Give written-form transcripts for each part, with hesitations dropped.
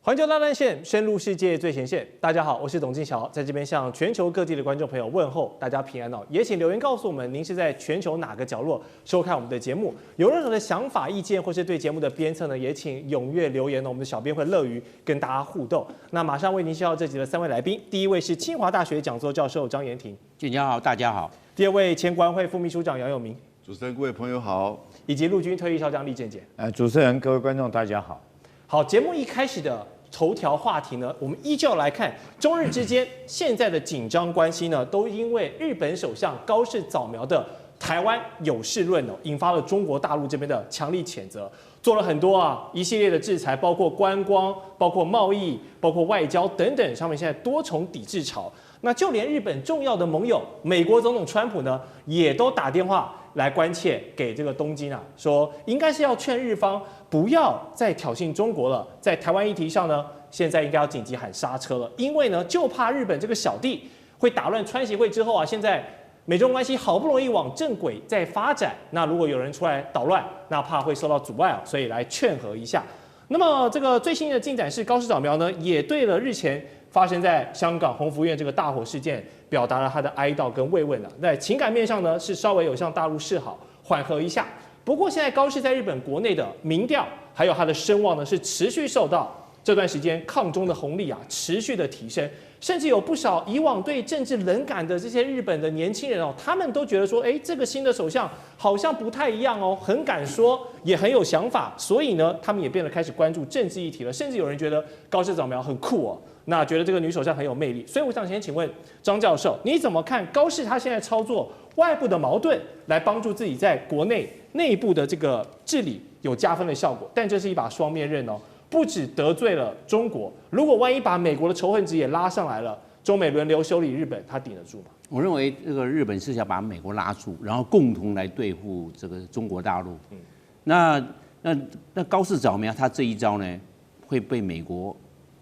環球大戰線，深入世界最前線。大家好，我是董敬橋，在這邊向全球各地的觀眾朋友問候，大家平安哦。也請留言告訴我們，您是在全球哪個角落收看我們的節目？有任何的想法、意見，或是對節目的鞭策呢？也請踴躍留言哦。我們的小編會樂於跟大家互動。那馬上為您介紹這集的3位來賓，第一位是清華大學講座教授張妍庭，敬橋好，大家好。第二位前國安會副秘書長楊永明，主持人各位朋友好，以及陸軍退役少將李建杰。主持人各位觀眾大家好。好，節目一開始的頭條話題呢，我們依舊來看中日之間現在的緊張關係呢，都因為日本首相高市早苗的台灣有事論哦，引發了中國大陸這邊的強力譴責，做了很多一系列的制裁，包括觀光、包括貿易、包括外交等等上面現在多重抵制潮。那就連日本重要的盟友美國總統川普呢，也都打電話來關切給這個東京說應該是要勸日方不要再挑釁中國了，在台灣議題上呢，現在應該要緊急喊剎車了，因為呢，就怕日本這個小弟會打亂川協會之後現在美中關係好不容易往正軌在發展，那如果有人出來搗亂，那怕會受到阻礙所以來勸和一下。那麼這個最新的進展是，高市早苗呢也對了日前發生在香港鴻福苑這個大火事件，表達了他的哀悼跟慰問在情感面上呢，是稍微有向大陸示好，緩和一下。不過現在高市在日本國內的民調，還有他的聲望呢，是持續受到這段時間抗中的紅利持續的提升，甚至有不少以往對政治冷感的這些日本的年輕人他們都覺得說，這個新的首相好像不太一樣很敢說，也很有想法，所以呢，他們也變得開始關注政治議題了，甚至有人覺得高市早苗很酷那覺得這個女首相很有魅力。所以我想先請問張教授，你怎麼看高市他現在操作外部的矛盾，來幫助自己在國內內部的這個治理有加分的效果？但這是一把雙面刃不只得罪了中國，如果萬一把美國的仇恨值也拉上來了，中美輪流修理日本，他頂得住嗎？我認為這個日本是想把美國拉住，然後共同來對付這個中國大陸。那高市早苗他這一招呢，會被美國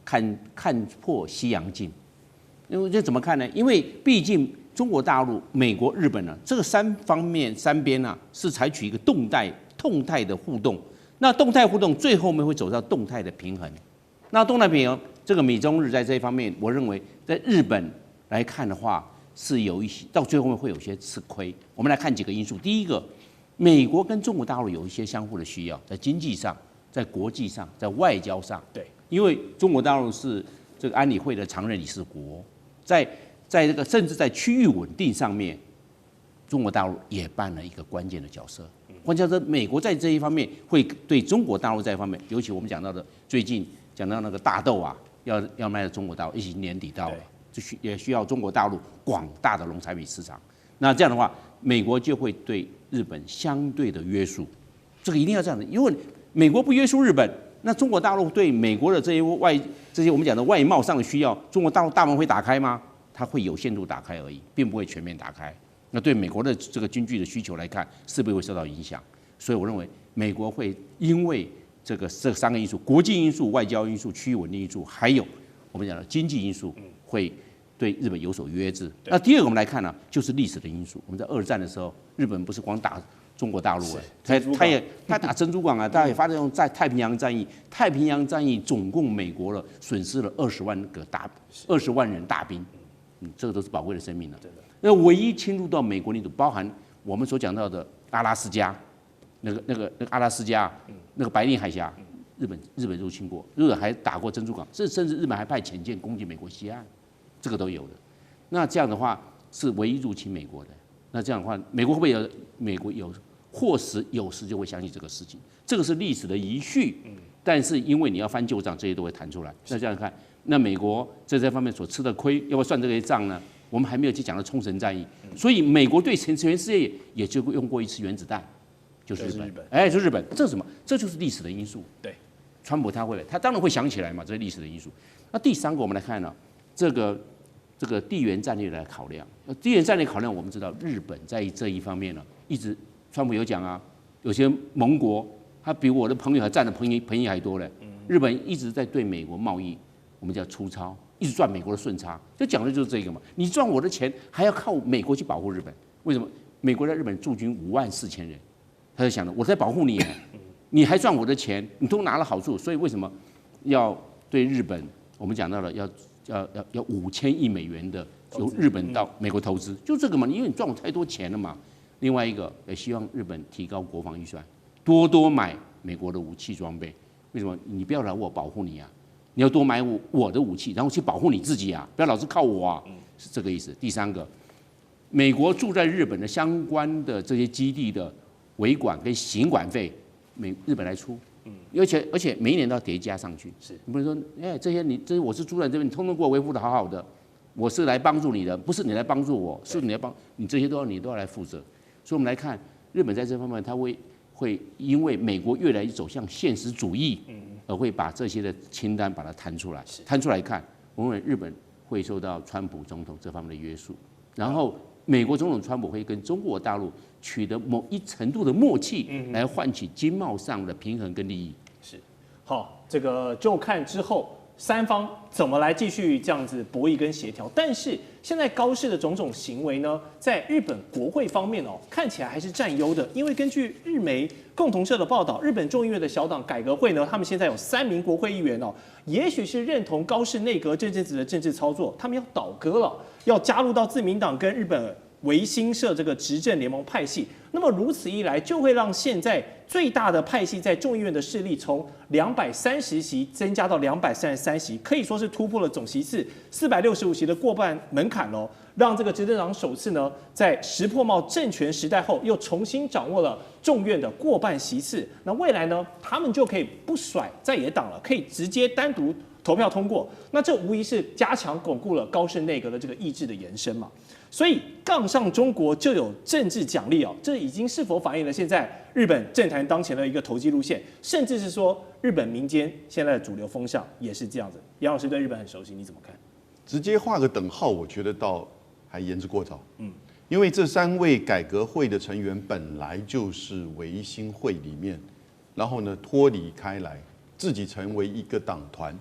看破西洋鏡。因為這怎麼看呢？因為畢竟中國大陸、美國、日本這個三邊是採取一個動態的互動。那動態互動最後面會走到動態的平衡。那動態平衡，這個美中日在這一方面，我認為在日本來看的話，是有一些到最後面會有些吃虧。我們來看幾個因素。第一個，美國跟中國大陸有一些相互的需要，在經濟上、在國際上、在外交上。对，因為中國大陸是這個安理會的常任理事國，在這個甚至在區域穩定上面，中國大陸也扮了一個關鍵的角色。換句話說，美國在這一方面會對中國大陸這一方面，尤其我們講到的最近講到那個大豆要賣到中國大陸，已經年底到了，也需要中國大陸廣大的農產品市場。那這樣的話，美國就會對日本相對的約束，這個一定要這樣的，因為美國不約束日本，那中國大陸對美國的這些我們講的外貿上的需要，中國大陸大門會打開嗎？它會有限度打開而已，並不會全面打開。那對美國的這個經濟的需求來看，勢必會受到影響。所以我認為，美國會因為這3個因素：國際因素、外交因素、區域穩定因素，還有我們講的經濟因素，會對日本有所約制。那第二個我們來看就是歷史的因素。我們在2戰的時候，日本不是光打中國大陸他打珍珠港他也發動在太平洋戰役。太平洋戰役總共美國損失了20萬人大兵，這個都是寶貴的生命了。那唯一侵入到美國領土，包含我們所講到的阿拉斯加，那個阿拉斯加，那個白令海峽，日本入侵過，日本還打過珍珠港，甚至日本還派潛艦攻擊美國西岸，這個都有的。那這樣的話是唯一入侵美國的。那這樣的話，美國會不會有？美國或時就會相信這個事情，這個是歷史的遺緒。但是因為你要翻舊賬，這些都會彈出來。那這樣看，那美國在這方面所吃的虧，要不要算這些賬呢？我們還沒有去講到沖繩戰役，所以美國對全世界也就用過一次原子彈，就是日本。就是日本，這是什麼？這就是歷史的因素。对，川普他當然會想起來嘛，這是歷史的因素。那第3個我們來看這個地緣戰略來考量。地緣戰略考量，我們知道日本在這一方面一直川普有講有些盟國他比我的朋友還占的便宜還多嘞。日本一直在對美國貿易，我們叫出超。一直賺美國的順差，就講的就是這個嘛。你賺我的錢，還要靠美國去保護日本，為什麼？美國在日本駐軍54000人，他就想着我在保護你，你還賺我的錢，你都拿了好處，所以為什麼要對日本，我們講到了要5000億美元的由日本到美國投資，就這個嘛，因為你賺我太多錢了嘛。另外一個也希望日本提高國防預算，多買美國的武器裝備。為什麼？你不要來我保護你啊，你要多買我的武器，然後去保護你自己啊，不要老是靠我啊，是這個意思。第三個，美國駐在日本的相關的這些基地的維管跟行管費，日本來出。而且每一年都要疊加上去。是，你不能說，這些我是住在這邊，你通通給我維護的好好的，我是來幫助你的，不是你來幫助我，是你来幫你这些你都要來負責。所以我們來看日本在這方面，它會因為美國越來越走向現實主義，而會把這些的清單把它攤出來，看，我認為日本會受到川普總統這方面的約束，然後美國總統川普會跟中國大陸取得某一程度的默契，來換取經貿上的平衡跟利益。是，好，這個就看之後三方怎麼來繼續這樣子博弈跟協調。但是現在高市的種種行為呢，在日本國會方面看起來還是佔優的。因為根據日媒共同社的報道，日本眾議院的小黨改革會呢，他們現在有3名國會議員也許是認同高市內閣這陣子的政治操作，他們要倒戈了，要加入到自民党跟日本維新社這個執政聯盟派系。那麼如此一來，就會讓現在最大的派系在眾議院的勢力從230席增加到233席，可以說是突破了總席次465席的過半門檻嘍，讓這個執政黨首次呢，在石破茂政權時代後，又重新掌握了眾院的過半席次。那未來呢，他們就可以不甩在野黨了，可以直接單獨投票通過。那這無疑是加強鞏固了高市內閣的这個意志的延伸嘛。所以槓上中國就有政治獎勵這已經是否反映了現在日本政壇當前的一個投機路線，甚至是說日本民間現在的主流風向也是這樣子？楊老師對日本很熟悉，你怎麼看？直接畫個等號，我覺得倒還言之過早。因為這3位改革會的成員本來就是維新會裡面，然後呢脫離開來，自己成為一個黨團。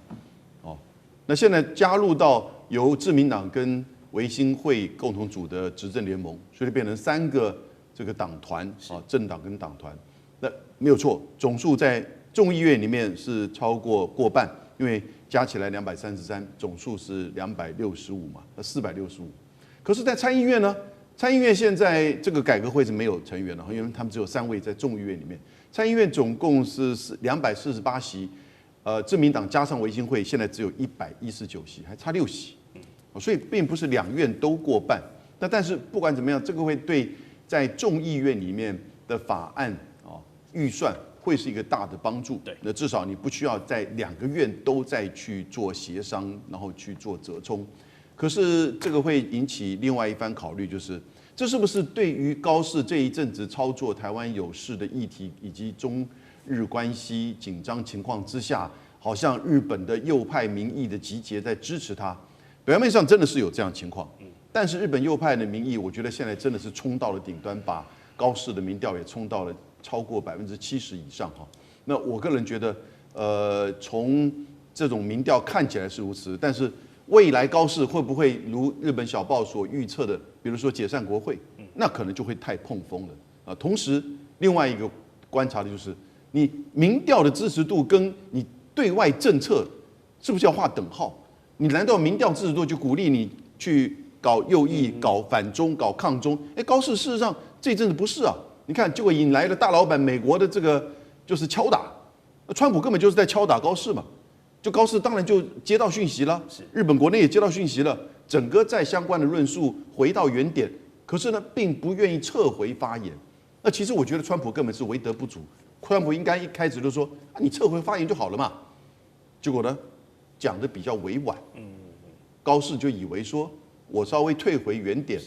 那現在加入到由自民黨跟維新會共同組的執政聯盟，所以變成3個這個黨團政黨跟黨團，那沒有錯，總數在眾議院裡面是超過半，因為加起來233，總數是265嘛，465。可是，在參議院呢，參議院現在這個改革會是沒有成員了，因為他們只有3位在眾議院裡面，參議院總共是248席，自民黨加上維新會現在只有119席，還差6席。所以並不是2院都過半，但是不管怎麼樣，這個會對在眾議院裡面的法案預算會是一個大的幫助。那至少你不需要在2個院都再去做協商，然後去做折衝。可是這個會引起另外一番考慮，就是這是不是對於高市這一陣子操作台灣有事的議題，以及中日關係緊張情況之下，好像日本的右派民意的集結在支持他。表面上真的是有這樣的情況，但是日本右派的民意，我覺得現在真的是衝到了頂端，把高市的民調也衝到了超過70%以上哈。那我個人覺得，從這種民調看起來是如此，但是未來高市會不會如日本小報所預測的，比如說解散國會，那可能就會太碰風了啊。同時，另外一個觀察的就是，你民調的支持度跟你對外政策是不是要劃等號？你難道民調支持度就鼓勵你去搞右翼、搞反中、搞抗中？高市事實上這一陣子不是啊。你看，結果引來了大老板美國的這個就是敲打，川普根本就是在敲打高市嘛。就高市當然就接到訊息了，日本國內也接到訊息了，整個在相關的論述回到原點，可是呢，並不願意撤回發言。那其實我覺得川普根本是為德不足，川普應該一開始就說你撤回發言就好了嘛。結果呢？講的比較委婉，高市就以為說我稍微退回原點，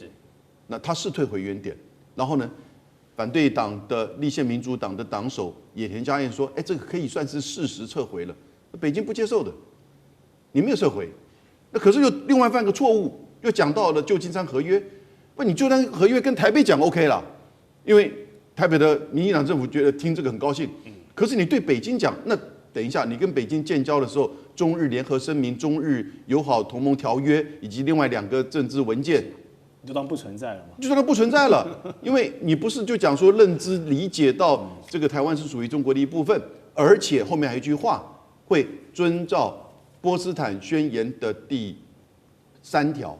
那他是退回原點，然後呢，反對黨的立憲民主黨的黨首野田佳彥說，這個可以算是事實撤回了，北京不接受的，你沒有撤回，那可是又另外犯個錯誤，又講到了舊金山合約，不，你舊金山合約跟台北講 OK 了，因為台北的民進黨政府覺得聽這個很高興，可是你對北京講那。等一下，你跟北京建交的時候，中日聯合聲明、中日友好同盟條約以及另外2個政治文件，你就當不存在了嗎？就當不存在了，因為你不是就講說認知理解到這個台灣是屬於中國的一部分，而且後面還有一句話，會遵照波茨坦宣言的第3條。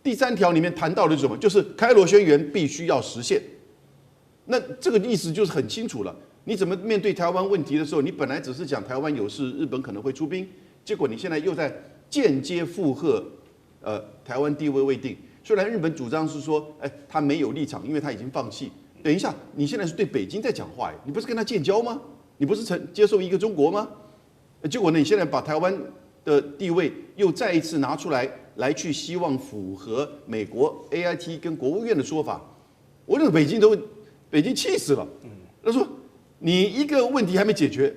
第3條裡面談到的是什麼？就是開羅宣言必須要實現。那這個意思就是很清楚了。你怎麼面對台灣問題的時候，你本來只是講台灣有事，日本可能會出兵，結果你現在又在間接附和，台灣地位未定。雖然日本主張是說，他沒有立場，因為他已經放棄。等一下，你現在是對北京在講話，你不是跟他建交嗎？你不是接受一個中國嗎？結果呢，你現在把台灣的地位又再一次拿出來去希望符合美國 AIT 跟國務院的說法，我認為北京氣死了。他說你一個問題還沒解決，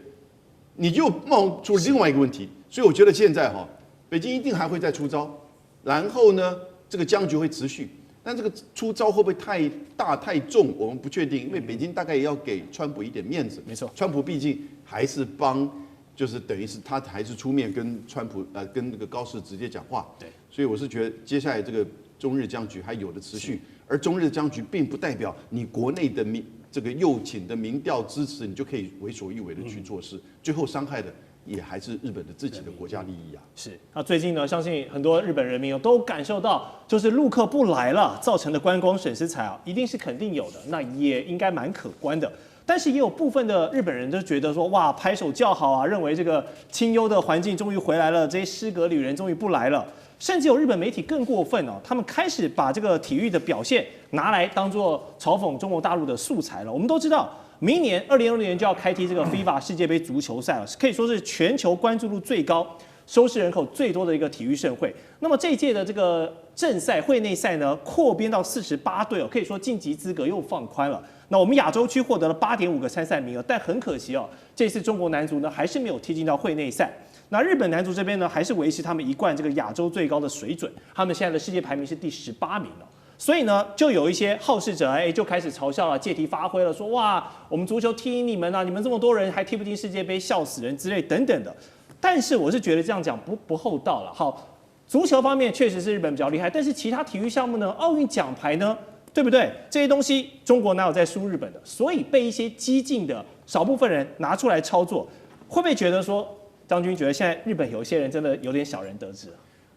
你就冒出另外一個問題，所以我覺得現在北京一定還會再出招，然後呢，這個僵局會持續。但這個出招會不會太大太重，我們不確定，因為北京大概也要給川普一點面子。沒錯，川普畢竟還是就是等於是他還是出面跟川普跟那個高市直接講話。對，所以我是覺得接下来這個中日僵局還有的持續，而中日僵局並不代表你國內的這個右傾的民調支持，你就可以為所欲為的去做事，最後傷害的也還是日本的自己的國家利益啊。是，那最近呢，相信很多日本人民都感受到，就是陆客不來了造成的觀光损失財一定是肯定有的，那也應該蠻可觀的。但是也有部分的日本人就覺得說，哇，拍手叫好啊，認為這個清幽的環境終於回來了，這些失格旅人終於不來了。甚至有日本媒體更過分哦，他們開始把這個體育的表現拿來當做嘲諷中國大陸的素材了。我們都知道，明年2026年就要開踢這個 FIFA 世界杯足球賽了，可以說是全球關注度最高、收視人口最多的一個體育盛會。那麼這一屆的这個正賽會內賽呢，擴編到48隊哦，可以說晉級資格又放寬了。那我們亞洲區獲得了8.5個參賽名額，但很可惜哦，這次中國男足呢還是沒有踢進到會內賽。那日本男足這邊呢，還是維持他們一貫這個亞洲最高的水準，他們現在的世界排名是第18名了。所以呢，就有一些好事者就開始嘲笑了，借題發揮了，說哇，我們足球踢你們啊，你們這麼多人還踢不進世界杯，笑死人之類等等的。但是我是覺得這樣講不厚道了。好，足球方面確實是日本比較厲害，但是其他體育項目呢，奧運獎牌呢，對不對？這些東西中國哪有在輸日本的？所以被一些激進的少部分人拿出來操作，會不會覺得說？將軍覺得現在日本有一些人真的有點小人得志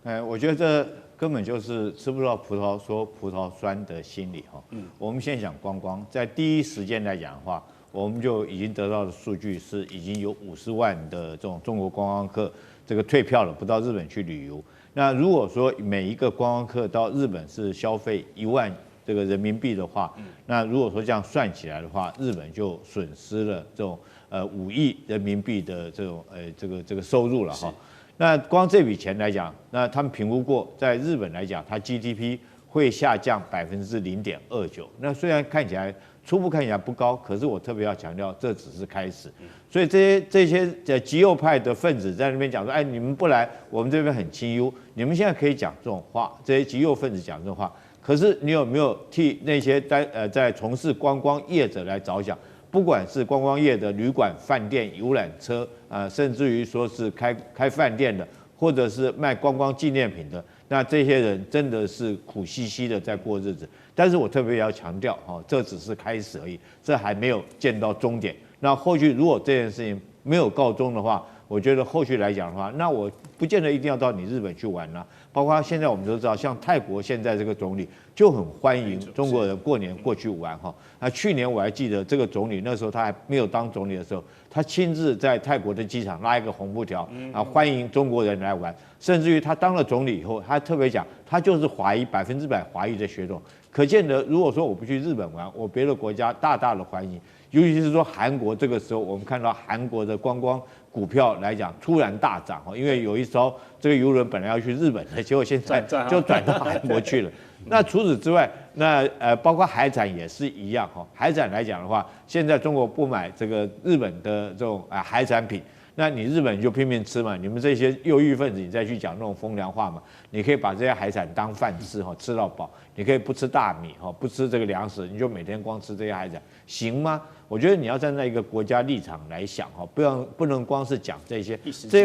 啊。我覺得這根本就是吃不到葡萄說葡萄酸的心理哈。我們先講觀光，在第一時間來講的話，我們就已經得到的數據是已經有50萬的這種中國觀光客這個退票了，不到日本去旅遊。那如果說每一個觀光客到日本是消費1萬這個人民幣的話，那如果說這樣算起來的話，日本就損失了這種5億人民幣的這種這個收入了哈。那光這筆錢來講，那他們評估過，在日本來講，它 GDP 會下降0.29%。那雖然看起來初步看起來不高，可是我特別要強調，這只是開始。所以這些極右派的分子在那邊講說，你們不來，我們這邊很清幽。你們現在可以講這種話，這些極右分子講這種話。可是你有沒有替那些在從事觀光業者來着想？不管是觀光業的旅館、飯店、遊覽車甚至於說是開飯店的，或者是賣觀光紀念品的，那這些人真的是苦兮兮的在過日子。但是我特別要強調，這只是開始而已，這還沒有見到終點。那後續如果這件事情沒有告終的話，我覺得後續來講的話，那我不見得一定要到你日本去玩啦。包括現在我們都知道，像泰國現在這個總理就很歡迎中國人過年過去玩哈。那去年我還記得這個總理那時候他還沒有當總理的時候，他親自在泰國的機場拉一個紅布條歡迎中國人來玩。甚至於他當了總理以後，他特別講他就是華裔100%華裔的血統。可見得，如果說我不去日本玩，我別的國家大大的歡迎。尤其是說韓國這個時候，我們看到韓國的觀光股票來講突然大漲，因為有一艘這個郵輪本來要去日本的，結果現在就轉到韓國去了。那除此之外，那包括海產也是一樣哈。海產來講的話，現在中國不買這個日本的這種海產品，那你日本就拼命吃嘛。你們這些右翼分子，你再去講那種風涼話嘛。你可以把這些海產當飯吃哈，吃到飽。你可以不吃大米哈，不吃這個糧食，你就每天光吃這些海產，行嗎？我覺得你要站在一個國家立場來想哈，不能光是講這些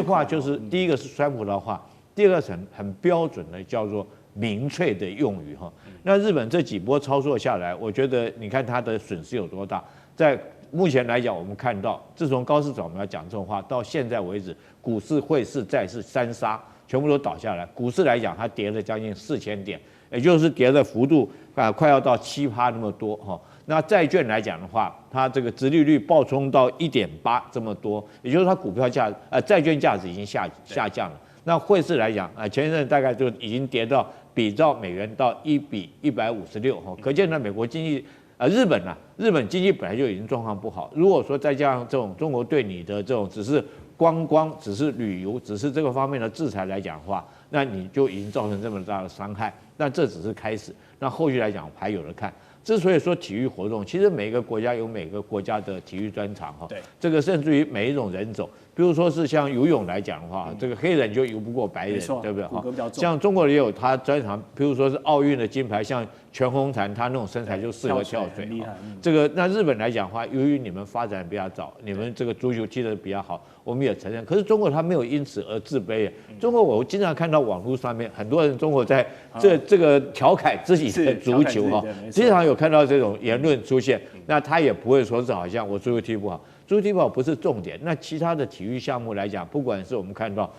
話，就是第一個是酸葡萄話，第二個是很標準的叫做民粹的用語哈。那日本這幾波操作下來，我覺得你看它的損失有多大，在目前來講，我們看到自從高市早苗講這種話到現在為止，股市、匯市、債市三殺全部都倒下來。股市來講，它跌了將近4000點，也就是跌的幅度快要到7%那麼多哈。那債券來講的話，它這個殖利率暴衝到1.8這麼多，也就是它股票債券價值已經下降了。那匯市來講前一陣大概就已經跌到比照美元到1比156哈，可見呢美國經濟日本經濟本來就已經狀況不好，如果說再加上這種中國對你的這種只是觀光、只是旅遊、只是這個方面的制裁來講的話，那你就已經造成這麼大的傷害。那這只是開始，那後續來講還有的看。之所以說體育活動，其實每個國家有每個國家的體育專長哈。对，這個甚至於每一種人種，比如說是像游泳來講的話，這個黑人就游不過白人，對不對？骨骼比較重。像中國也有他專長，比如說是奧運的金牌，像全紅嬋，他那種身材就適合跳水。厲害。這個那日本來講的話，由於你們發展比較早，你們這個足球踢得比較好，我們也承認。可是中國他沒有因此而自卑。中國我經常看到網絡上面很多人中國在這個調侃自己的足球哈，經常有看到這種言論出現。那他也不會說是好像我足球踢不好。足球踢不好不是重點，那其他的體育項目來講，不管是我們看到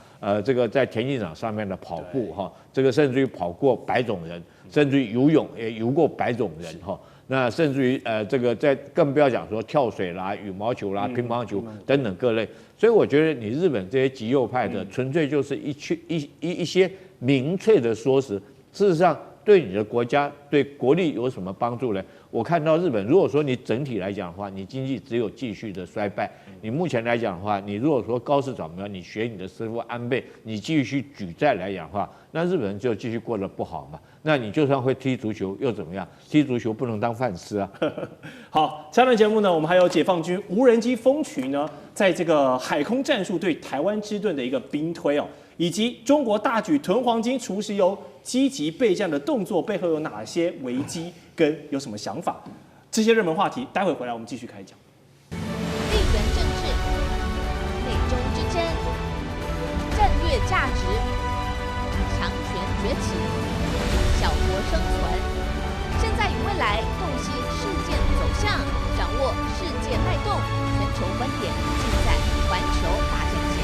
這個在田徑場上面的跑步哈，這個甚至於跑過白種人，甚至於游泳也游過白種人哈，那甚至於這個在更不要講說跳水啦、羽毛球啦、乒乓球等等各類，所以我覺得你日本這些極右派的純粹就是一些民粹的說辭，事實上對你的國家對國力有什麼幫助呢？我看到日本，如果說你整體來講的話，你經濟只有繼續的衰敗。你目前來講的話，你如果說高市早苗，你學你的師父安倍，你繼續舉債來講的話，那日本人就繼續過得不好嘛。那你就算會踢足球又怎麼樣？踢足球不能當飯吃啊。好，下段節目呢，我們還有解放軍無人機蜂群呢，在這個海空戰術對台灣之盾的一個兵推哦，以及中國大舉囤黃金、除石油、積極備戰的動作背後有哪些危機？跟有什麼想法？這些熱門話題，待會回來我們繼續開講。地緣政治、美中之爭、戰略價值、強權崛起、小國生存，現在與未來洞悉事件走向，掌握世界脈動，全球觀點盡在環球大戰線。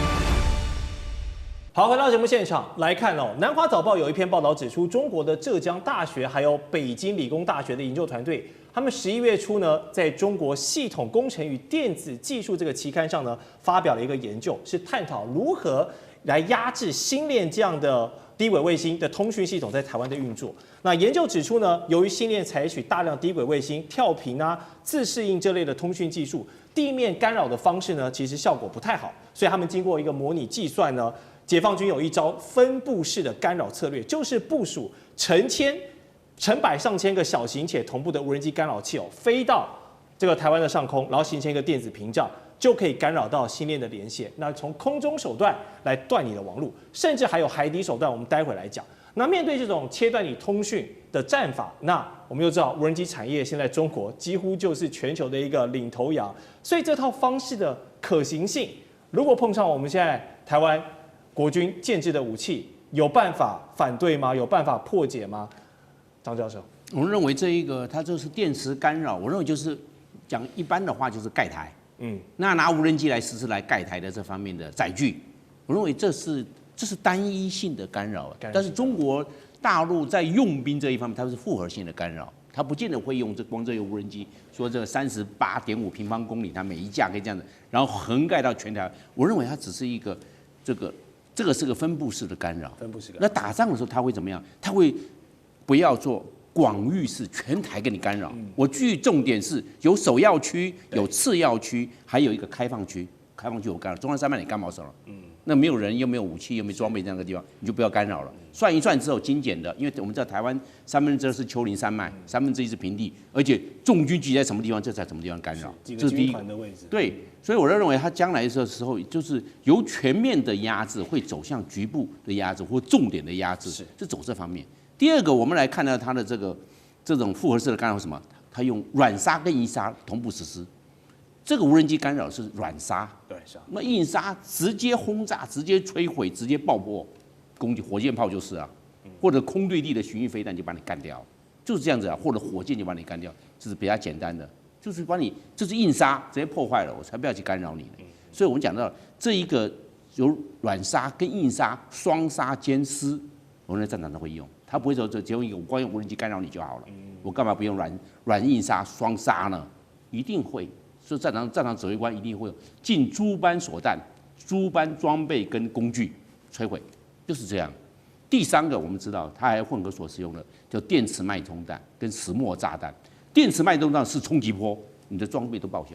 好，回到節目現場來看哦，南華早報有一篇報道指出，中國的浙江大學還有北京理工大學的研究團隊，他們11月初呢，在中國系統工程與電子技術這個期刊上呢，發表了一個研究，是探討如何來壓制星鏈這樣的低軌衛星的通訊系統在台灣的運作。那研究指出呢，由於星鏈採取大量低軌衛星跳頻啊、自適應這類的通訊技術，地面干擾的方式呢，其實效果不太好，所以他們經過一個模擬計算呢。解放軍有一招分布式的干擾策略，就是部署成百上千個小型且同步的無人機干擾器飛到這個台灣的上空，然後形成一個電子屏障，就可以干擾到星鏈的連線。那從空中手段來斷你的網路，甚至還有海底手段，我們待會來講。那面對這種切斷你通訊的戰法，那我們又知道無人機產業現在中國幾乎就是全球的一個領頭羊，所以這套方式的可行性，如果碰上我們現在台灣國軍建制的武器，有辦法反對嗎？有辦法破解嗎？張教授，我認為這一個它就是電磁干擾，我認為就是講一般的話就是蓋台，那拿無人機來實施來蓋台的這方面的載具，我認為這是單一性的干擾，但是中國大陸在用兵這一方面，它是複合性的干擾，它不見得會用光這個無人機，說這個38.5平方公里，它每一架可以這樣子，然後橫蓋到全台，我認為它只是一個這個是個分布式的干擾，那打仗的時候它會怎麼樣？它會不要做廣域式，全台給你干擾。我據重點是有首要區、有次要區，還有一個開放區。開放區我干擾，中央山脈你幹嘛什麼？那沒有人又沒有武器又沒裝備這樣的地方，你就不要干擾了。算一算之後精簡的，因為我們知道台灣2/3是丘陵山脈，1/3是平地，而且重軍集在什麼地方，就在什麼地方干擾。這是第一個。對，所以我認為它將來的時候，就是由全面的壓制會走向局部的壓制或重點的壓制，是走這方面。第二個，我們來看到它的這種複合式的干擾什麼？它用軟殺跟硬殺同步實施。這個無人機干擾是軟殺，對，是。那硬殺直接轟炸、直接摧毀、直接爆破，攻擊火箭炮就是啊，或者空對地的巡弋飛彈就把你幹掉，就是這樣子啊，或者火箭就把你幹掉，這是比較簡單的。就是把你就是印沙直接破壞了，我才不要去干擾你呢。所以我們講到這一個有軟殺跟硬殺雙殺兼施，我們的戰場都會用，他不會說只用一個我光用無人機干擾你就好了，我幹嘛不用軟硬殺雙殺呢？一定會，所以戰場指揮官一定會盡諸般手段、諸般裝備跟工具摧毀，就是這樣。第三個，我們知道它還混合所使用的叫電磁脈衝彈跟石墨炸彈。電磁脈衝彈是衝擊波，你的裝備都報銷。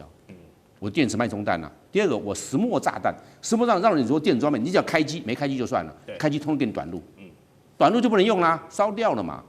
我電磁脈衝彈啊。第二個，我石墨炸彈，石墨炸彈讓你說電子裝備，你只要開機，沒開機就算了，開機通通給你短路，短路就不能用啦，燒掉了嘛。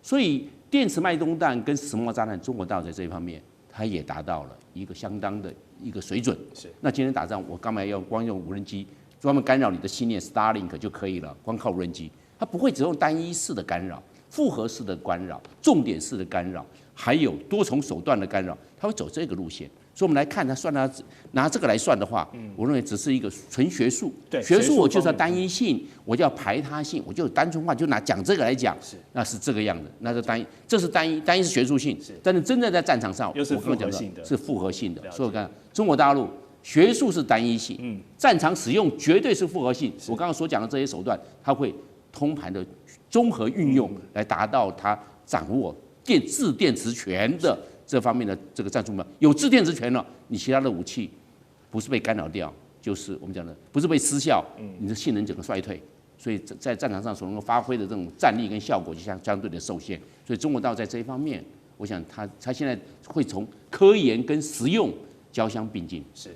所以電磁脈衝彈跟石墨炸彈，中國大陸在這一方面，它也達到了一個相當的一個水準。那今天打仗，我幹嘛要光用無人機專門干擾你的信念 Starlink 就可以了？光靠無人機。它不會只用單一式的干擾、複合式的干擾、重點式的干擾，還有多重手段的干擾，它會走這個路線。所以我們來看它算它拿這個來算的話，我認為只是一個純學術。學術我就是要單一性，我就要排他性，我就單純化，就拿講這個來講，那是這個樣的，那是單一，這是單一是學術性，但是真正在戰場上，又是複合性的，是複合性的。所以我看中國大陸學術是單一性，戰場使用絕對是複合性。我剛剛所講的這些手段，它會通盤的綜合運用來達到它掌握制電磁權的這方面的這個戰術目標。有制電磁權了，你其他的武器不是被干擾掉，就是我們講的不是被失效，你的性能整個衰退。所以在戰場上所能夠發揮的這種戰力跟效果就相對的受限。所以中國大陸在這一方面，我想它現在會從科研跟實用交相並進。是。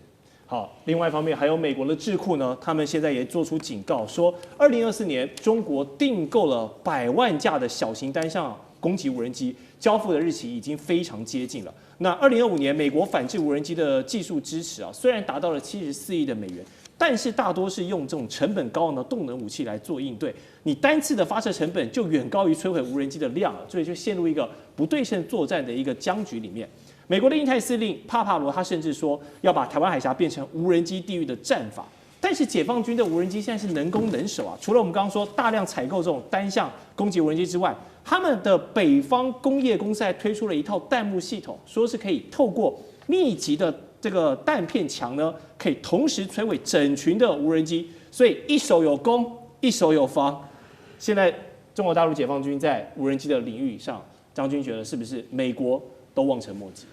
好，另外一方面還有美國的智庫呢，他們現在也做出警告說，2024年中國訂購了100萬架的小型单向攻擊無人機，交付的日期已經非常接近了。那2025年美國反制無人機的技術支持啊，虽然達到了74億的美元，但是大多是用這種成本高昂的動能武器來做應對，你單次的發射成本就遠高於摧毀無人機的量了，所以就陷入一個不對稱作戰的一個僵局裡面。美國的印太司令帕帕羅，他甚至說要把台灣海峽變成無人機地獄的戰法。但是解放軍的無人機現在是能攻能守啊，除了我們剛剛說大量採購這種單向攻擊無人機之外，他們的北方工業公司還推出了一套彈幕系統，說是可以透過密集的這個彈片牆呢，可以同時摧毀整群的無人機，所以一手有攻，一手有防。現在中國大陸解放軍在無人機的領域上，將軍覺得是不是美國都望塵莫及？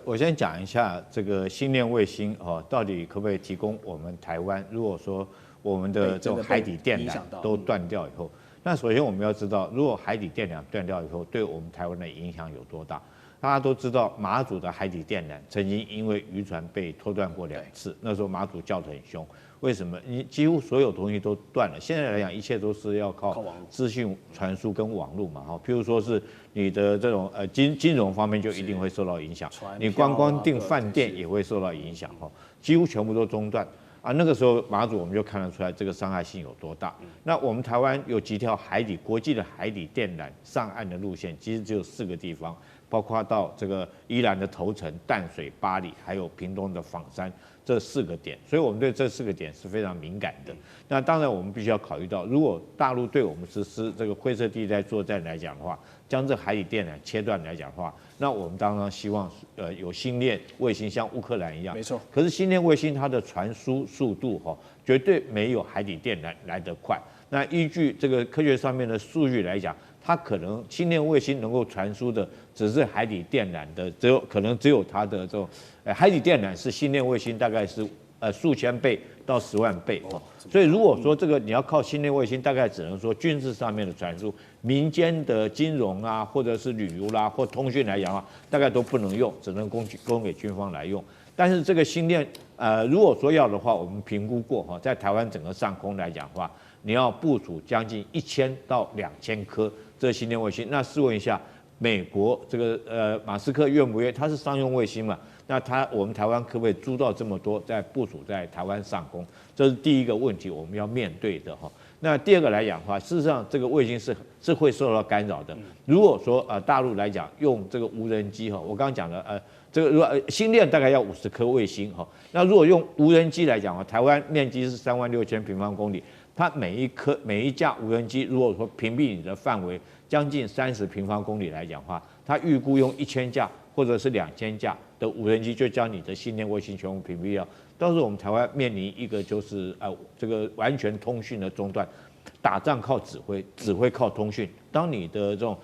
我先講一下這個星鏈衛星哦，到底可不可以提供我們台灣？如果說我們的這種海底電纜都斷掉以後，那首先我們要知道，如果海底電纜斷掉以後，對我們台灣的影響有多大？大家都知道，馬祖的海底電纜曾經因為漁船被拖斷過2次，那時候馬祖叫得很兇。為什麼？你幾乎所有東西都斷了。現在來講，一切都是要靠資訊傳輸跟網絡嘛。哈，譬如說是你的這種金融方面就一定會受到影響，你光訂飯店也會受到影響。哈，幾乎全部都中斷啊。那個時候馬祖我們就看得出來這個傷害性有多大。那我們台灣有幾條國際的海底電纜上岸的路線，其實只有4個地方，包括到這個宜蘭的頭城、淡水、八里，還有屏東的枋山。這4個點，所以我們對這4個點是非常敏感的。那當然，我們必須要考慮到，如果大陸對我們實施這個灰色地帶作戰來講的話，將這海底電纜切斷來講的話，那我們當然希望有星鏈衛星，像烏克蘭一樣。沒錯。可是星鏈衛星它的傳輸速度絕對沒有海底電纜來得快。那依據這個科學上面的數據來講，它可能星鏈衛星能夠傳輸的只是海底電纜的，可能只有它的這種。海底電纜是星鏈衛星大概是數千倍到10萬倍哦，所以如果說這個你要靠星鏈衛星，大概只能說軍事上面的傳輸，民間的金融啊，或者是旅遊啦，或通訊來講的話，大概都不能用，只能供給軍方來用。但是這個星鏈如果說要的話，我們評估過哈，在台灣整個上空來講的話，你要部署將近1000到2000顆這個星鏈衛星，那試問一下，美國這個馬斯克願不願意？它是商用衛星嘛？那我們台灣可不可以租到這麼多，在部署在台灣上空？這是第一個問題，我們要面對的哈。那第二個來講的話，事實上這個衛星是會受到干擾的。如果說大陸來講用這個無人機哈，我剛剛講的這個如果星鏈大概要50顆衛星哈，那如果用無人機來講啊，台灣面積是36000平方公里，它每一架無人機如果說屏蔽你的範圍將近30平方公里來講的話，它預估用1000架或者是2000架的無人機就將你的星鏈衛星全部屏蔽掉。到時候我們台灣面臨一個就是這個完全通訊的中斷。打仗靠指揮，指揮靠通訊。當你的這種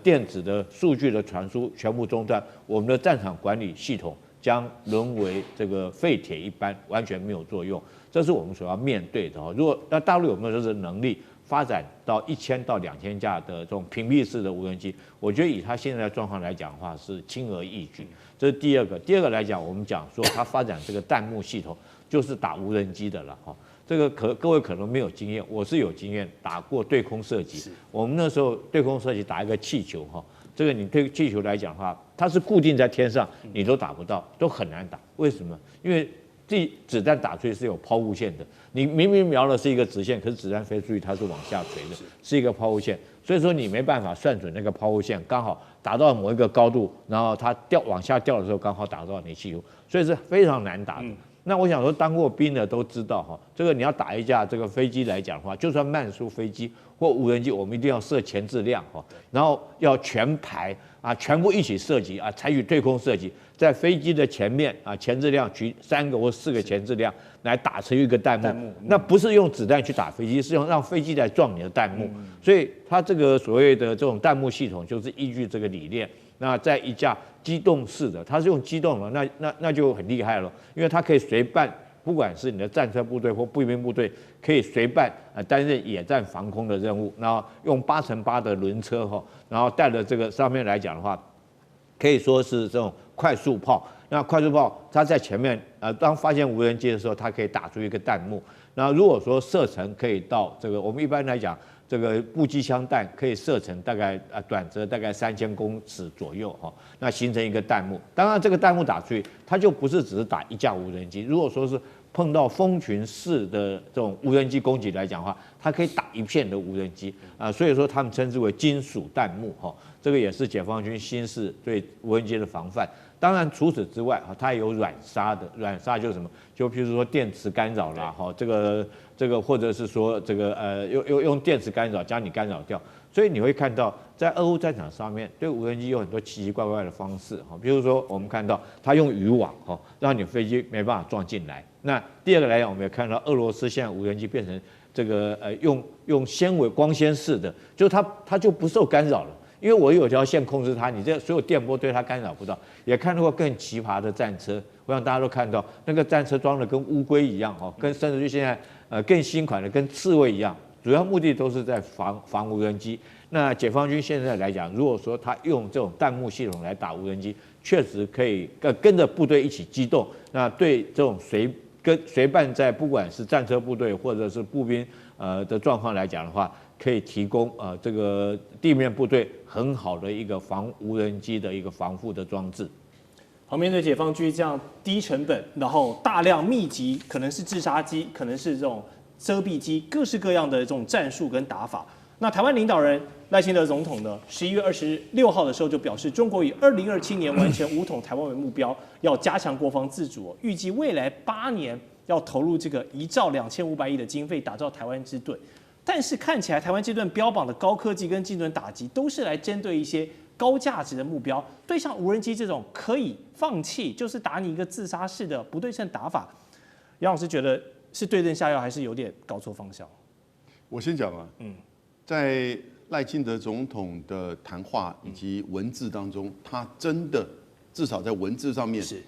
電子的數據的傳輸全部中斷，我們的戰場管理系統將淪為這個廢鐵一般，完全沒有作用。這是我們所要面對的。如果那大陸有沒有這個能力發展到1000到2000架的這種屏蔽式的無人機？我覺得以它現在的狀況來講的話，是輕而易舉。這是第二個。第二個來講，我們講說它發展這個彈幕系統，就是打無人機的了哈。這個各位可能沒有經驗，我是有經驗，打過對空射擊。我們那時候對空射擊打一個氣球哈，這個你對氣球來講的話，它是固定在天上，你都打不到，都很難打。為什麼？因為子彈打出去是有拋物線的，你明明瞄的是一個直線，可是子彈飛出去它是往下垂的，是一個拋物線，所以說你沒辦法算準那個拋物線，剛好打到某一個高度，然後它往下掉的時候刚好打到你氣球，所以是非常難打的。那我想說，當過兵的都知道哈，這個你要打一架這個飛機來講的話，就算慢速飛機或無人機，我們一定要設前置量哈，然後要全排啊，全部一起射擊啊，採取對空射擊，在飛機的前面啊，前置量舉3個或4個前置量來打成一個彈幕。那不是用子彈去打飛機，是用讓飛機來撞你的彈幕。所以它這個所謂的這種彈幕系統，就是依據這個理念。那在一架機動式的，它是用機動的，那就很厲害了，因為它可以隨伴，不管是你的戰車部隊或步兵部隊，可以隨伴擔任野戰防空的任務，然後用8×8的輪車哈，然後帶着這個上面來講的話，可以說是這種快速炮。那快速炮它在前面當發現無人機的時候，它可以打出一個彈幕。然後如果說射程可以到這個，我們一般來講。這個步機槍彈可以射程大概短則大概3000公尺左右哈，那形成一個彈幕。當然，這個彈幕打出去，它就不是只是打一架無人機。如果說是碰到蜂群式的這種無人機攻擊來講的話，它可以打一片的無人機啊，所以說他們稱之為金屬彈幕哈。這個也是解放軍新式對無人機的防範。當然，除此之外它也有軟殺的，軟殺就是什麼？就譬如說電磁干擾啦哈，這個或者是說這個用電磁干擾將你干擾掉。所以你會看到在俄烏戰場上面對無人機有很多奇奇怪怪的方式哈，比如說我們看到它用漁網哈，讓你飛機沒辦法撞進來。那第二個來講，我們也看到俄羅斯現在無人機變成這個用纖維光纖式的，就它就不受干擾了。因為我有條線控制它，你這所有電波對它干擾不到。也看到過更奇葩的戰車，我想大家都看到，那個戰車裝的跟烏龜一樣哦，跟甚至於現在更新款的跟刺蝟一樣，主要目的都是在防無人機。那解放軍現在來講，如果說他用這種彈幕系統來打無人機，確實可以跟着部隊一起機動。那對這種隨伴在不管是戰車部隊或者是步兵的狀況來講的話，可以提供這個地面部隊很好的一個防無人機的一個防護的裝置。好，面對解放軍這樣低成本，然後大量密集，可能是自殺機，可能是這種遮蔽機，各式各樣的這種戰術跟打法。那台灣領導人賴清德總統呢，11月26號的時候就表示，中國以2027年完全武統台灣為目標，要加強國防自主，預計未來8年要投入這個1兆2500億的經費，打造台灣之盾。但是看起來，台灣之盾標榜的高科技跟精準打擊，都是來針對一些高價值的目標。對像無人機這種可以放棄，就是打你一個自殺式的不對稱打法，楊老師覺得是對症下藥，還是有點搞錯方向？我先講啊，在賴清德總統的談話以及文字當中，他真的至少在文字上面是，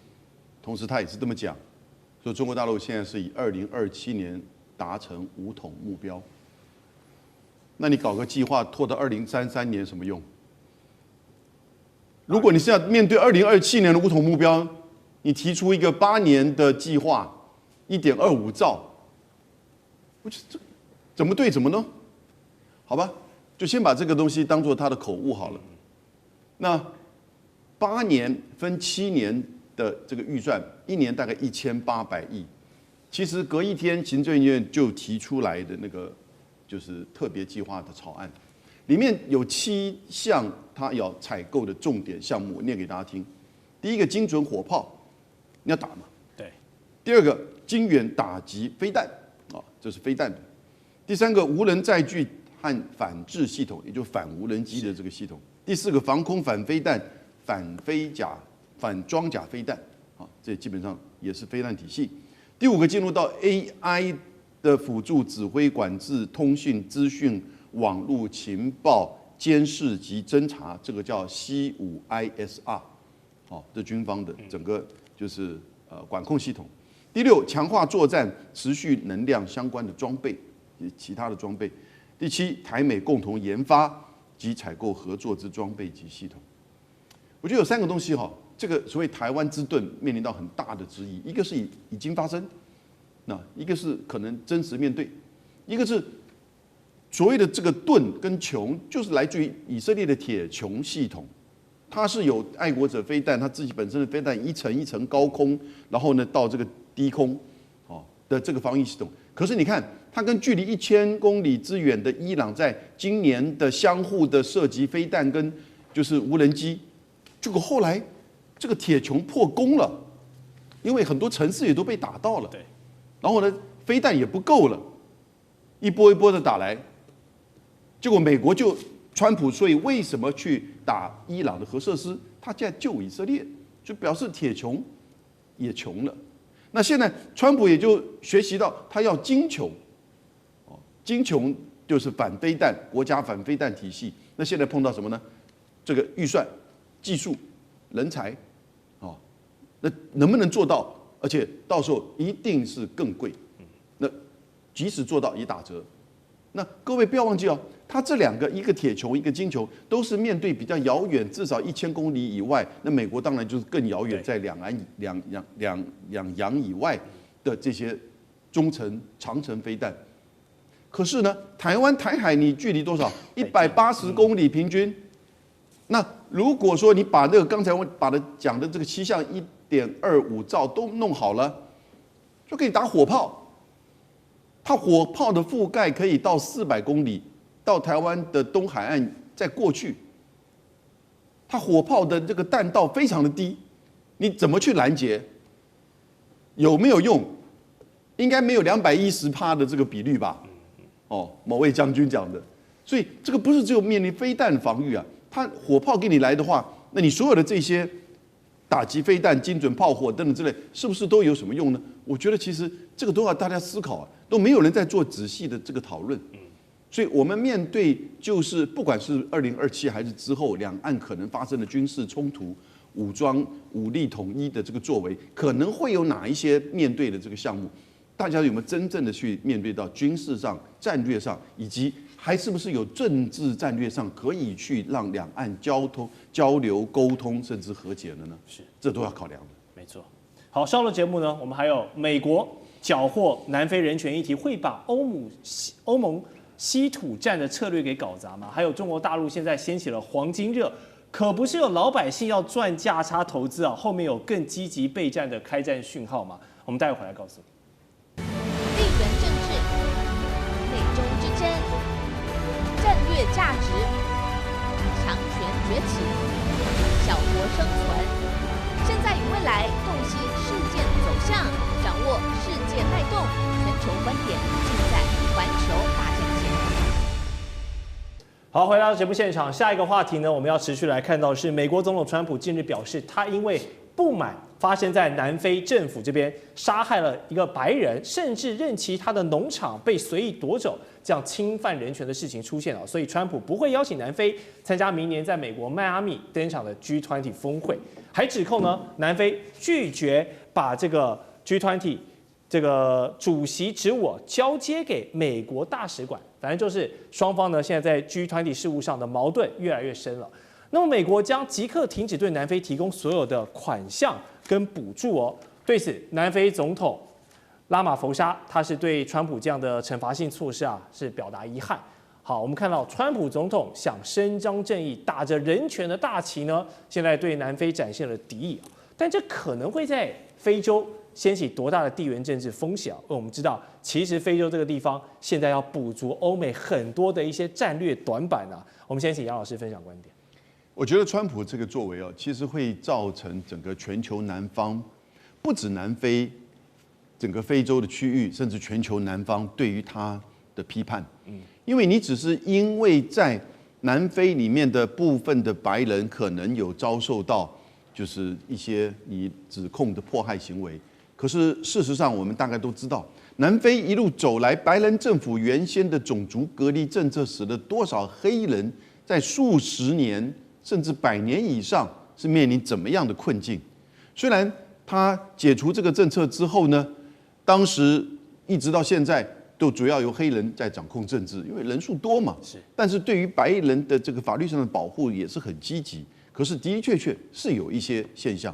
同時他也是這麼講，說中國大陸現在是以2027年達成武統目標。那你搞個計劃拖到2033年什麼用？如果你是要面對2027年的武統目標，你提出一個8年的計劃，1.25兆，我覺得這怎麼對怎麼呢？好吧，就先把這個東西當做他的口誤好了。那8年分7年的這個預算，一年大概1800億。其實隔一天，行政院就提出來的那個就是特別計劃的草案，裡面有7項他要採購的重點項目，我念給大家聽。第一個，精準火炮，你要打嘛？對。第二個，精遠打擊飛彈，這是飛彈的。第三個，無人載具和反制系統，也就是反無人機的這個系統。第四個，防空反飛彈、反反裝甲飛彈，啊，這基本上也是飛彈體系。第5個進入到 AI 的輔助指揮管制、通訊、資訊、網絡情報、監視及偵查，這個叫 C5ISR， 好，這軍方的整個就是管控系統。第6，強化作戰持續能量相關的裝備及其他的裝備。第7，台美共同研發及採購合作之裝備及系統。我覺得有3個東西哈，這個所謂台灣之盾面臨到很大的質疑，一個是已經發生，那一個是可能真實面對，一個是所謂的這個盾跟穹，就是來自於以色列的鐵穹系統。它是有愛國者飛彈，它自己本身的飛彈一層一層高空，然後呢到这個低空，的這個防禦系統。可是你看，它跟距離1000公里之遠的伊朗，在今年的相互的射擊飛彈跟就是無人機，結果後來這個鐵穹破功了，因為很多城市也都被打到了，對，然後呢飛彈也不夠了，一波一波的打來，結果美國就。川普所以為什麼去打伊朗的核設施？他現在救以色列，就表示鐵穹也窮了。那現在川普也就學習到他要精窮，精窮就是反飛彈國家反飛彈體系。那現在碰到什麼呢？這個預算、技術、人才，那能不能做到？而且到時候一定是更貴。那即使做到也打折。那各位不要忘記哦，它這2個，一個鐵穹，一個精穹，都是面對比較遙遠，至少1000公里以外。那美國當然就是更遙遠，在兩洋以外的這些中程、長程飛彈。可是呢，台灣台海你距離多少？180公里平均。那如果說你把那個剛才我把它講的這個7項1.25兆都弄好了，就可以打火炮。它火炮的覆蓋可以到400公里，到台灣的東海岸再過去。它火炮的這個彈道非常的低，你怎麼去攔截？有沒有用？應該沒有210%的這個比率吧？某位將軍講的。所以這個不是只有面臨飛彈防禦啊，它火炮給你來的話，那你所有的這些打擊飛彈、精準炮火等等之類，是不是都有什麼用呢？我覺得其實這個都要大家思考啊，都沒有人在做仔細的這個討論。所以我們面對就是不管是2027還是之後兩岸可能發生的軍事衝突、武裝武力統一的這個作為，可能會有哪一些面對的這個項目？大家有沒有真正的去面對到軍事上、戰略上，以及還是不是有政治戰略上可以去讓兩岸交流、溝通，甚至和解的呢？是，這都要考量的。沒錯。好，稍後的節目呢，我們還有美國繳獲南非人權議題，會把歐盟稀土戰的策略給搞砸嗎？還有中國大陸現在掀起了黃金熱，可不是有老百姓要賺價差投資啊？後面有更積極備戰的開戰訊號嗎？我們待會回來告訴你。地緣政治、美中之爭、戰略價值、強權崛起、小國生存。現在與未來洞悉事件走向，掌握世界脈動，全球觀點盡在環球大戰線。好，回到節目現場，下一個話題呢，我們要持續來看到的是美國總統川普近日表示，他因為不滿發生在南非政府這邊殺害了一個白人，甚至任其他的農場被隨意奪走，這樣侵犯人權的事情出現了，所以川普不會邀請南非參加明年在美國邁阿密登場的 G20 峰會，還指控呢南非拒絕把這個 G20 這個主席職務交接給美國大使館，反正就是雙方呢現在在 G20 事務上的矛盾越來越深了。那麼美國將即刻停止對南非提供所有的款項跟補助哦。對此，南非總統拉馬福沙他是對川普這樣的懲罰性措施是表達遺憾。好，我們看到川普總統想伸張正義，打着人權的大旗呢，現在對南非展現了敵意，但這可能會在非洲掀起多大的地緣政治風險？我們知道，其實非洲這個地方現在要補足歐美很多的一些戰略短板啊。我們先請楊老師分享觀點。我覺得川普這個作為其實會造成整個全球南方，不止南非，整個非洲的區域，甚至全球南方對於他的批判。因為你只是因為在南非裡面的部分的白人可能有遭受到就是一些你指控的迫害行為。可是事實上，我們大概都知道，南非一路走來，白人政府原先的種族隔離政策，使得多少黑人在數十年甚至100年以上是面臨怎麼樣的困境？雖然他解除這個政策之後呢，當時一直到現在都主要由黑人在掌控政治，因為人數多嘛。但是对於白人的這個法律上的保護也是很積極。可是的確是有一些現象。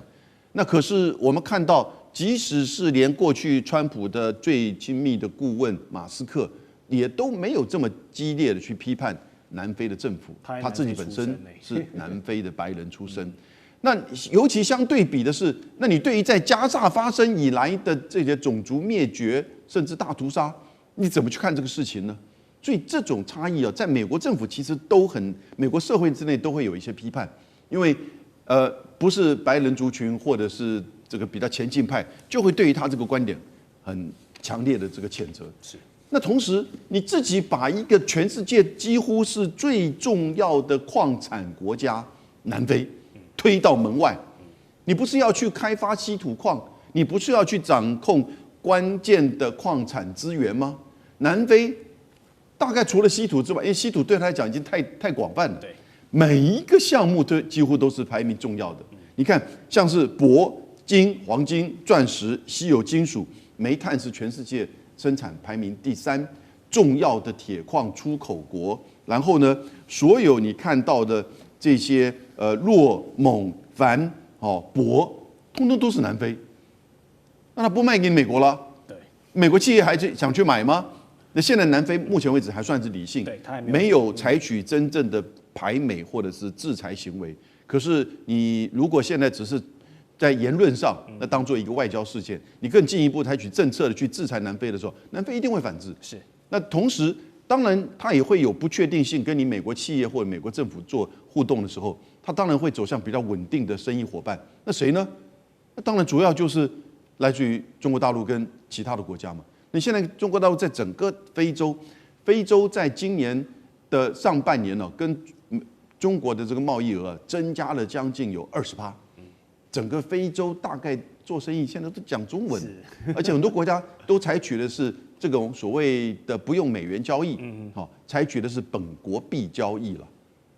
那可是我們看到，即使是連過去川普的最親密的顧問馬斯克，也都沒有這麼激烈的去批判南非的政府。他自己本身是南非的白人出身。那尤其相對比的是，那你对於在加薩發生以來的這些種族滅絕甚至大屠殺，你怎麼去看這個事情呢？所以這種差異啊，在美國政府其實都很，美國社會之內都會有一些批判，因為不是白人族群或者是這個比較前進派，就會對於他這個觀點很強烈的這個譴責。是。那同時，你自己把一个全世界幾乎是最重要的礦產國家南非推到門外，你不是要去開發稀土礦，你不是要去掌控關鍵的礦產資源嗎？南非大概除了稀土之外，因為稀土對他來講已經太廣泛了，每一個項目都幾乎都是排名重要的。你看，像是鉑、金、黃金、鑽石、稀有金屬、煤炭是全世界生產排名第3重要的鐵礦出口國。然後呢，所有你看到的這些鉻、錳、鈩、鉑，通通都是南非。那他不賣給美國了？對，美國企業還是想去買嗎？那現在南非目前為止還算是理性，沒有採取真正的排美或者是制裁行為。可是你如果現在只是在言論上，那當做一個外交事件，你更進一步採取政策的去制裁南非的時候，南非一定會反制。是。那同時，當然它也會有不確定性，跟你美國企業或者美國政府做互動的時候，它當然會走向比較穩定的生意夥伴。那誰呢？那當然主要就是來自於中國大陸跟其他的國家嘛。那現在中國大陸在整個非洲，非洲在今年的上半年呢，跟中國的這個貿易額增加了將近有20%。整個非洲大概做生意現在都講中文，而且很多國家都採取的是這種所謂的不用美元交易，採取的是本國幣交易了，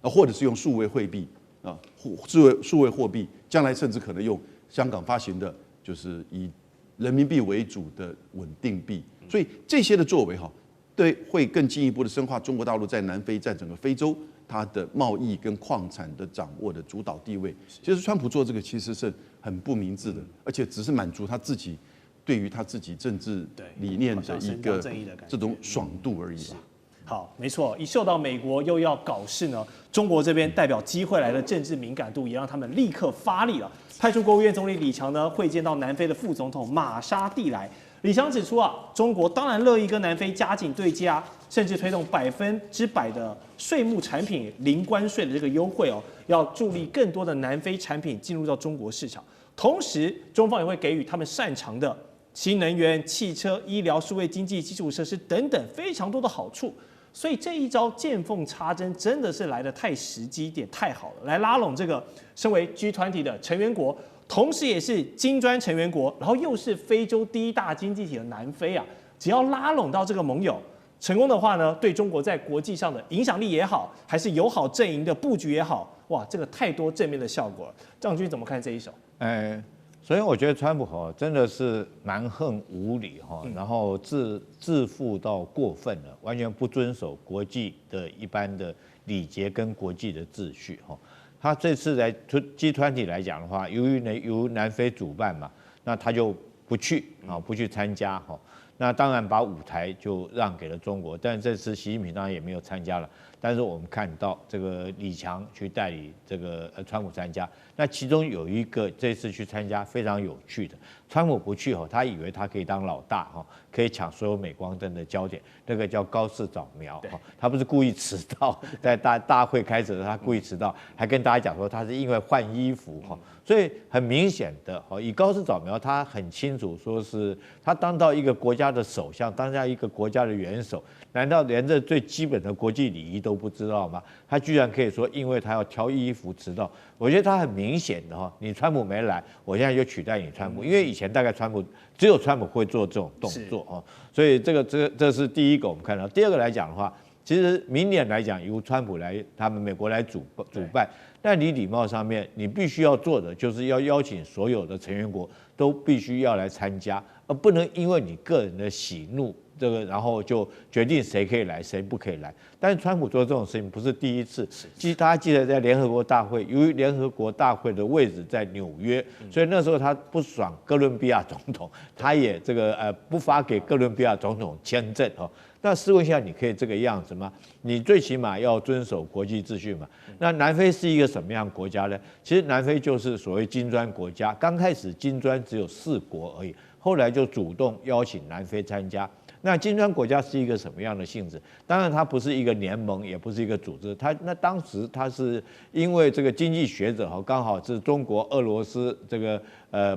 或者是用數位貨幣啊，數位貨幣，將來甚至可能用香港發行的，就是以人民幣為主的穩定幣。所以這些的作為哈，對，會更進一步的深化中國大陸在南非，在整個非洲它的貿易跟礦產的掌握的主導地位。其實川普做這個其實是很不明智的，而且只是滿足他自己對於他自己政治理念的一個這種爽度而已吧。好，沒錯，一受到美國又要搞事呢，中國這邊代表機會來的政治敏感度也讓他們立刻發力了，派出國務院總理李強呢會見到南非的副總統馬沙蒂來。李強指出啊，中國當然樂意跟南非加緊對接，甚至推動100%的稅務產品零關稅的這個優惠哦，要助力更多的南非產品進入到中國市場。同時，中方也會給予他們擅長的新能源、汽車、醫療、數位經濟、基礎設施等等非常多的好處。所以這一招見縫插針，真的是來得太時機點，太好了，來拉攏這個身為 G20 的成員國，同時也是金磚成員國，然後又是非洲第一大經濟體的南非啊，只要拉攏到這個盟友成功的話呢，對中國在國際上的影響力也好，還是友好陣營的布局也好，哇，這個太多正面的效果了。將軍怎麼看這一手？所以我覺得川普真的是蠻橫無理然後自負到過分了，完全不遵守國際的一般的禮節跟國際的秩序他這次來 G20 來講的話，由南非主辦嘛，那他就不去參加那當然把舞台就讓給了中國，但這次習近平當然也沒有參加了。但是我們看到這個李強去代理這個川普參加，那其中有一個這次去參加非常有趣的，川普不去他以為他可以當老大可以搶所有鎂光燈的焦點，那個叫高市早苗他不是故意遲到，在大會開始的時候他故意遲到，還跟大家講說他是因為換衣服所以很明顯的以高市早苗他很清楚說是他當到一個國家家的首相，當下一個國家的元首，難道連這最基本的國際禮儀都不知道嗎？他居然可以說，因為他要挑衣服遲到，我覺得他很明顯的哈，你川普沒來，我現在就取代你川普，因為以前大概只有川普會做這種動作哦，所以這是第一個我們看到。第二個來講的話，其實明年來講由川普來，他們美國來主辦，但你禮貌上面你必須要做的就是要邀請所有的成員國都必須要來參加，而不能因為你個人的喜怒然後就決定誰可以來，誰不可以來。但是川普做這種事情不是第一次，大家記得在聯合國大會，由於聯合國大會的位置在紐約，所以那時候他不爽哥倫比亞總統，他也不發給哥倫比亞總統簽證哦。那試問一下，你可以這個樣子嗎？你最起碼要遵守國際秩序嘛。那南非是一個什麼樣的國家呢？其實南非就是所謂金磚國家，剛開始金磚只有4國而已，後來就主動邀請南非參加。那金磚國家是一個什麼樣的性質？當然，它不是一個聯盟，也不是一個組織。當時它是因為這個經濟學者哈，剛好是中國、俄羅斯、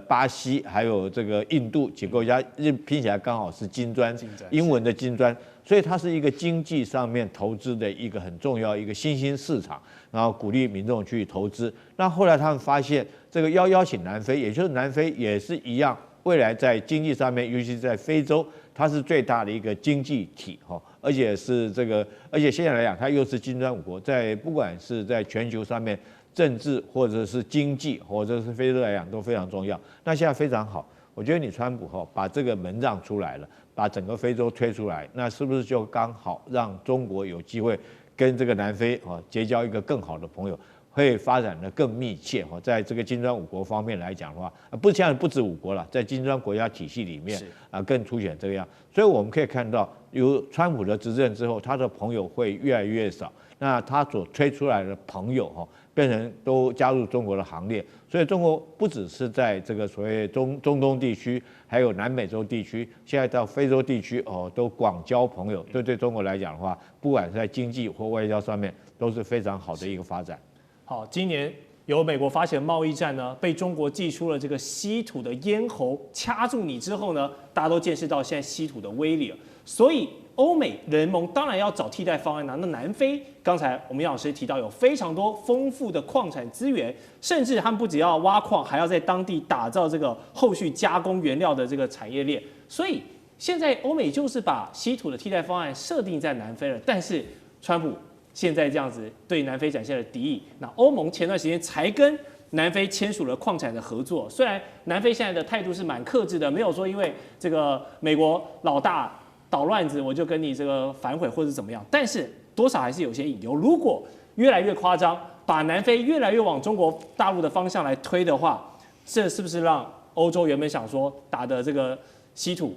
巴西還有印度幾個國家拼起來剛好是金磚，英文的金磚，所以它是一個經濟上面投資的一個很重要一個新興市場，然後鼓勵民眾去投資。那後來他們發現，要邀請南非，也就是南非也是一樣，未來在經濟上面，尤其是在非洲。它是最大的一個經濟體哈，而且現在來講，它又是金磚5國，不管是在全球上面政治或者是經濟或者是非洲來講都非常重要。那現在非常好，我覺得你川普把這個門讓出來了，把整個非洲推出來，那是不是就剛好讓中國有機會跟這個南非結交一個更好的朋友？會發展得更密切哈，在這個金磚5國方面來講的話，現在不止5國了，在金磚國家體系裡面更凸顯這個樣。所以我們可以看到，由川普的執政之後，他的朋友會越來越少，那他所推出來的朋友變成都加入中國的行列。所以中國不只是在這個所謂中東地區，還有南美洲地區，現在到非洲地區都廣交朋友。對中國來講的話，不管是在經濟或外交上面，都是非常好的一個發展。好，今年由美國發起的貿易戰呢，被中國祭出了這個稀土的咽喉掐住你之後呢，大家都見識到現在稀土的威力了。所以歐美聯盟當然要找替代方案啊。那南非剛才我們楊老師提到有非常多豐富的礦產資源，甚至他們不只要挖礦，還要在當地打造這個後續加工原料的這個產業鏈。所以現在歐美就是把稀土的替代方案設定在南非了，但是川普現在這樣子對南非展現了敵意，那歐盟前段時間才跟南非簽署了礦產的合作。雖然南非現在的態度是蠻克制的，沒有說因為這個美國老大搗亂子我就跟你這個反悔或者怎麼樣，但是多少還是有些隱憂。如果越來越誇張，把南非越來越往中國大陸的方向來推的話，這是不是讓歐洲原本想說打的這個稀土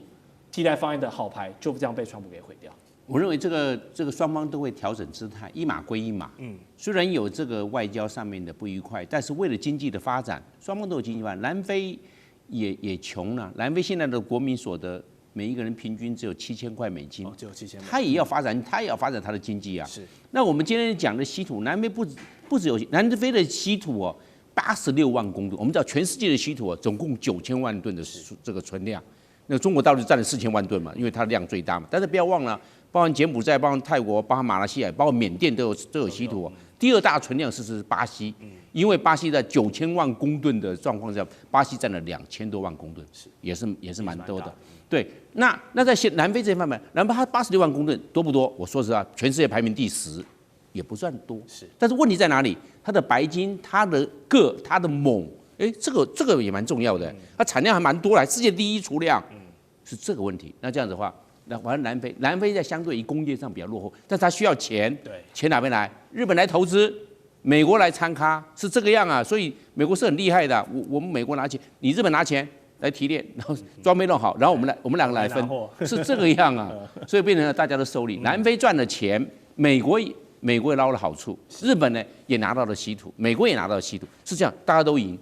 替代方案的好牌就這樣被川普給毀掉？我認為這個雙方都會調整姿態，一碼歸一碼。雖然有這個外交上面的不愉快，但是為了經濟的發展，雙方都有經濟發展。南非也窮了，南非現在的國民所得每一個人平均只有7000塊美金，只有7000。他也要發展，他的經濟啊。是。那我們今天講的稀土，南非不只有南非的稀土86萬公噸，我們知道全世界的稀土總共9000萬噸的這個存量，那中國大陸占了4000萬噸嘛，因為它的量最大嘛。但是不要忘了。包含柬埔寨、包含泰國、包含馬來西亞、包括緬甸都有稀土。第二大存量是巴西，因為巴西在9000萬公噸的狀況下，巴西占了2000多萬公噸，也是蠻多的。對，那在南非這方面，南非它86萬公噸多不多？我說實話，全世界排名第10，也不算多。是，但是問題在哪裡？它的白金、它的鉻、它的錳，這個也蠻重要的。它產量還蠻多的，世界第1儲量，是這個問題。那這樣子的話。那反正南非在相對於工業上比較落後，但是它需要錢，錢哪邊來？日本來投資，美國來參咖，是這個樣啊。所以美國是很厲害的，我們美國拿錢，你日本拿錢來提煉，然後裝備弄好，然後我們兩個來分，是這個樣啊。所以變成了大家都受利，南非賺了錢，美國也撈了好處，日本呢也拿到了稀土，美國也拿到了稀土，是這樣，大家都贏，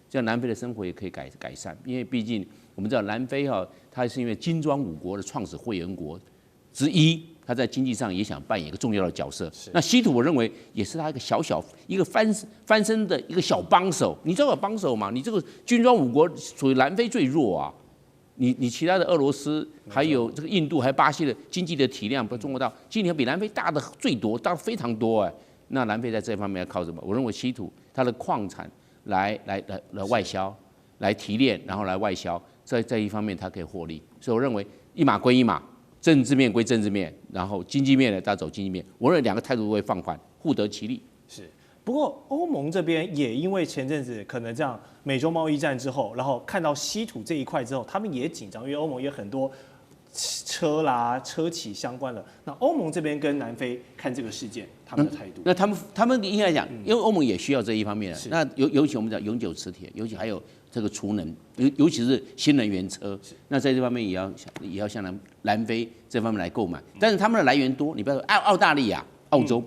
這樣南非的生活也可以改善，因為畢竟我們知道南非它是因為金磚5國的創始會員國之一，它在經濟上也想扮演一個重要的角色。那稀土我認為也是它一個翻身的一個小幫手。你知道有幫手嗎？你這個金磚5國屬於南非最弱啊，你其他的俄羅斯，還有這個印度，還有巴西的經濟的體量，比中國大陸經濟比南非大的最多，大非常多哎。那南非在這方面要靠什麼？我認為稀土它的礦產來外銷，來提煉，然後來外銷，在一方面它可以獲利。所以我認為一碼歸一碼，政治面歸政治面，然後經濟面呢，大家走經濟面。我認為兩個態度都會放緩，互得其利。是。不過歐盟這邊也因為前陣子可能這樣美洲貿易戰之後，然後看到稀土這一塊之後，他們也緊張，因為歐盟也很多車啦、車企相關的。那歐盟這邊跟南非看這個事件，他們的態度？那他們應該講，因為歐盟也需要這一方面的。那尤其我們講永久磁鐵，尤其還有這個儲能，尤其是新能源車。那在这方面也要向南非這方面來購買，但是他們的來源多，你不要說澳大利亞。澳洲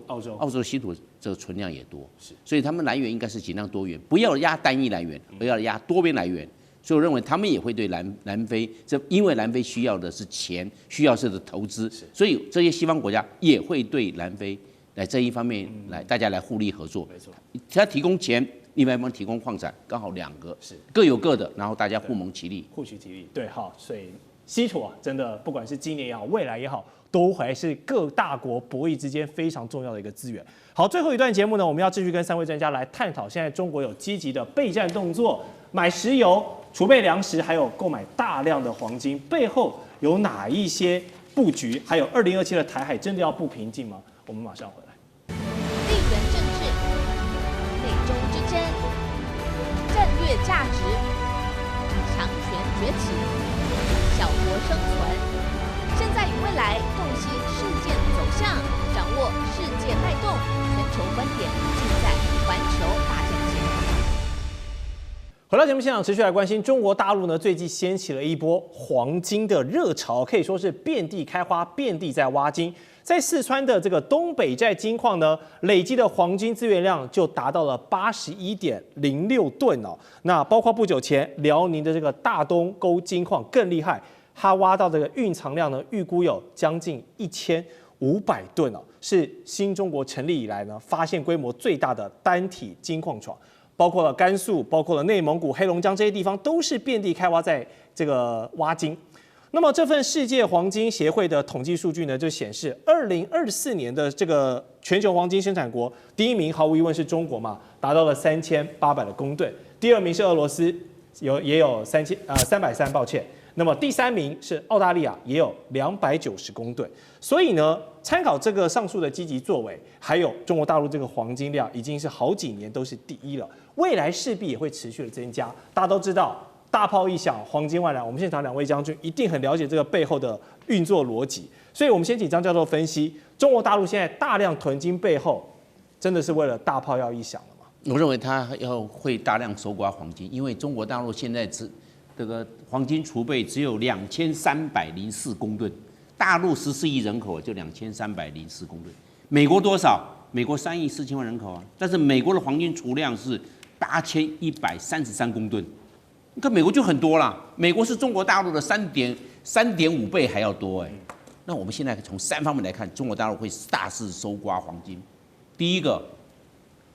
的稀土這個存量也多，所以他們來源應該是盡量多元，不要壓單一來源，而要壓多邊來源。所以我認為他們也會對南非，因為南非需要的是錢，需要是的投資，所以這些西方國家也會對南非來這一方面來大家來互利合作。没錯，他提供錢，另外一方提供礦產，剛好兩個是各有各的，然後大家互蒙其利，互取其利。对，好，所以稀土啊，真的不管是今年也好，未來也好。都還是各大國博弈之間非常重要的一個資源。好，最後一段節目呢，我們要繼續跟3位專家來探討，現在中國有積極的備戰動作，買石油、儲備糧食，還有購買大量的黃金，背後有哪一些布局？還有2027的台海真的要不平靜嗎？我們馬上回來。地緣政治、美中之爭、戰略價值、強權崛起、小國生存。現在與未來洞悉事件走向，掌握世界脈動，全球觀點盡在環球大戰線。回到節目現場，持續來關心中國大陸呢，最近掀起了一波黃金的熱潮，可以說是遍地開花，遍地在挖金。在四川的這個東北寨金礦呢，累積的黃金資源量就達到了81.06噸哦。那包括不久前遼寧的這個大東溝金礦更厲害。它挖到這個蘊藏量呢，預估有將近1500噸哦，是新中國成立以來呢，發現規模最大的單體金礦床，包括了甘肅、包括了內蒙古、黑龍江這些地方，都是遍地開挖，在這個挖金。那麼這份世界黃金協會的統計數據呢，就顯示2024年的這個全球黃金生產國，第一名毫無疑問是中國嘛，達到了3800的公噸，第二名是俄羅斯，也有330，抱歉。那麼第三名是澳大利亞，也有290公噸。所以呢，參考這個上述的積極作為，還有中國大陸這個黃金量已經是好幾年都是第一了，未來勢必也會持續的增加。大家都知道，大炮一響，黃金萬兩。我們現場2位將軍一定很了解這個背後的運作邏輯。所以我們先請張教授分析，中國大陸現在大量囤金背後，真的是為了大炮要一響了嗎？我認為它會大量搜刮黃金，因為中國大陸現在這個黃金儲備只有2304公噸，大陸14億人口就2304公噸。美國多少？美國3億4千萬人口啊，但是美國的黃金儲量是8133公噸，你看美國就很多啦。美國是中國大陸的3.5倍還要多哎。那我們現在從3方面來看，中國大陸會大肆搜刮黃金。第一個，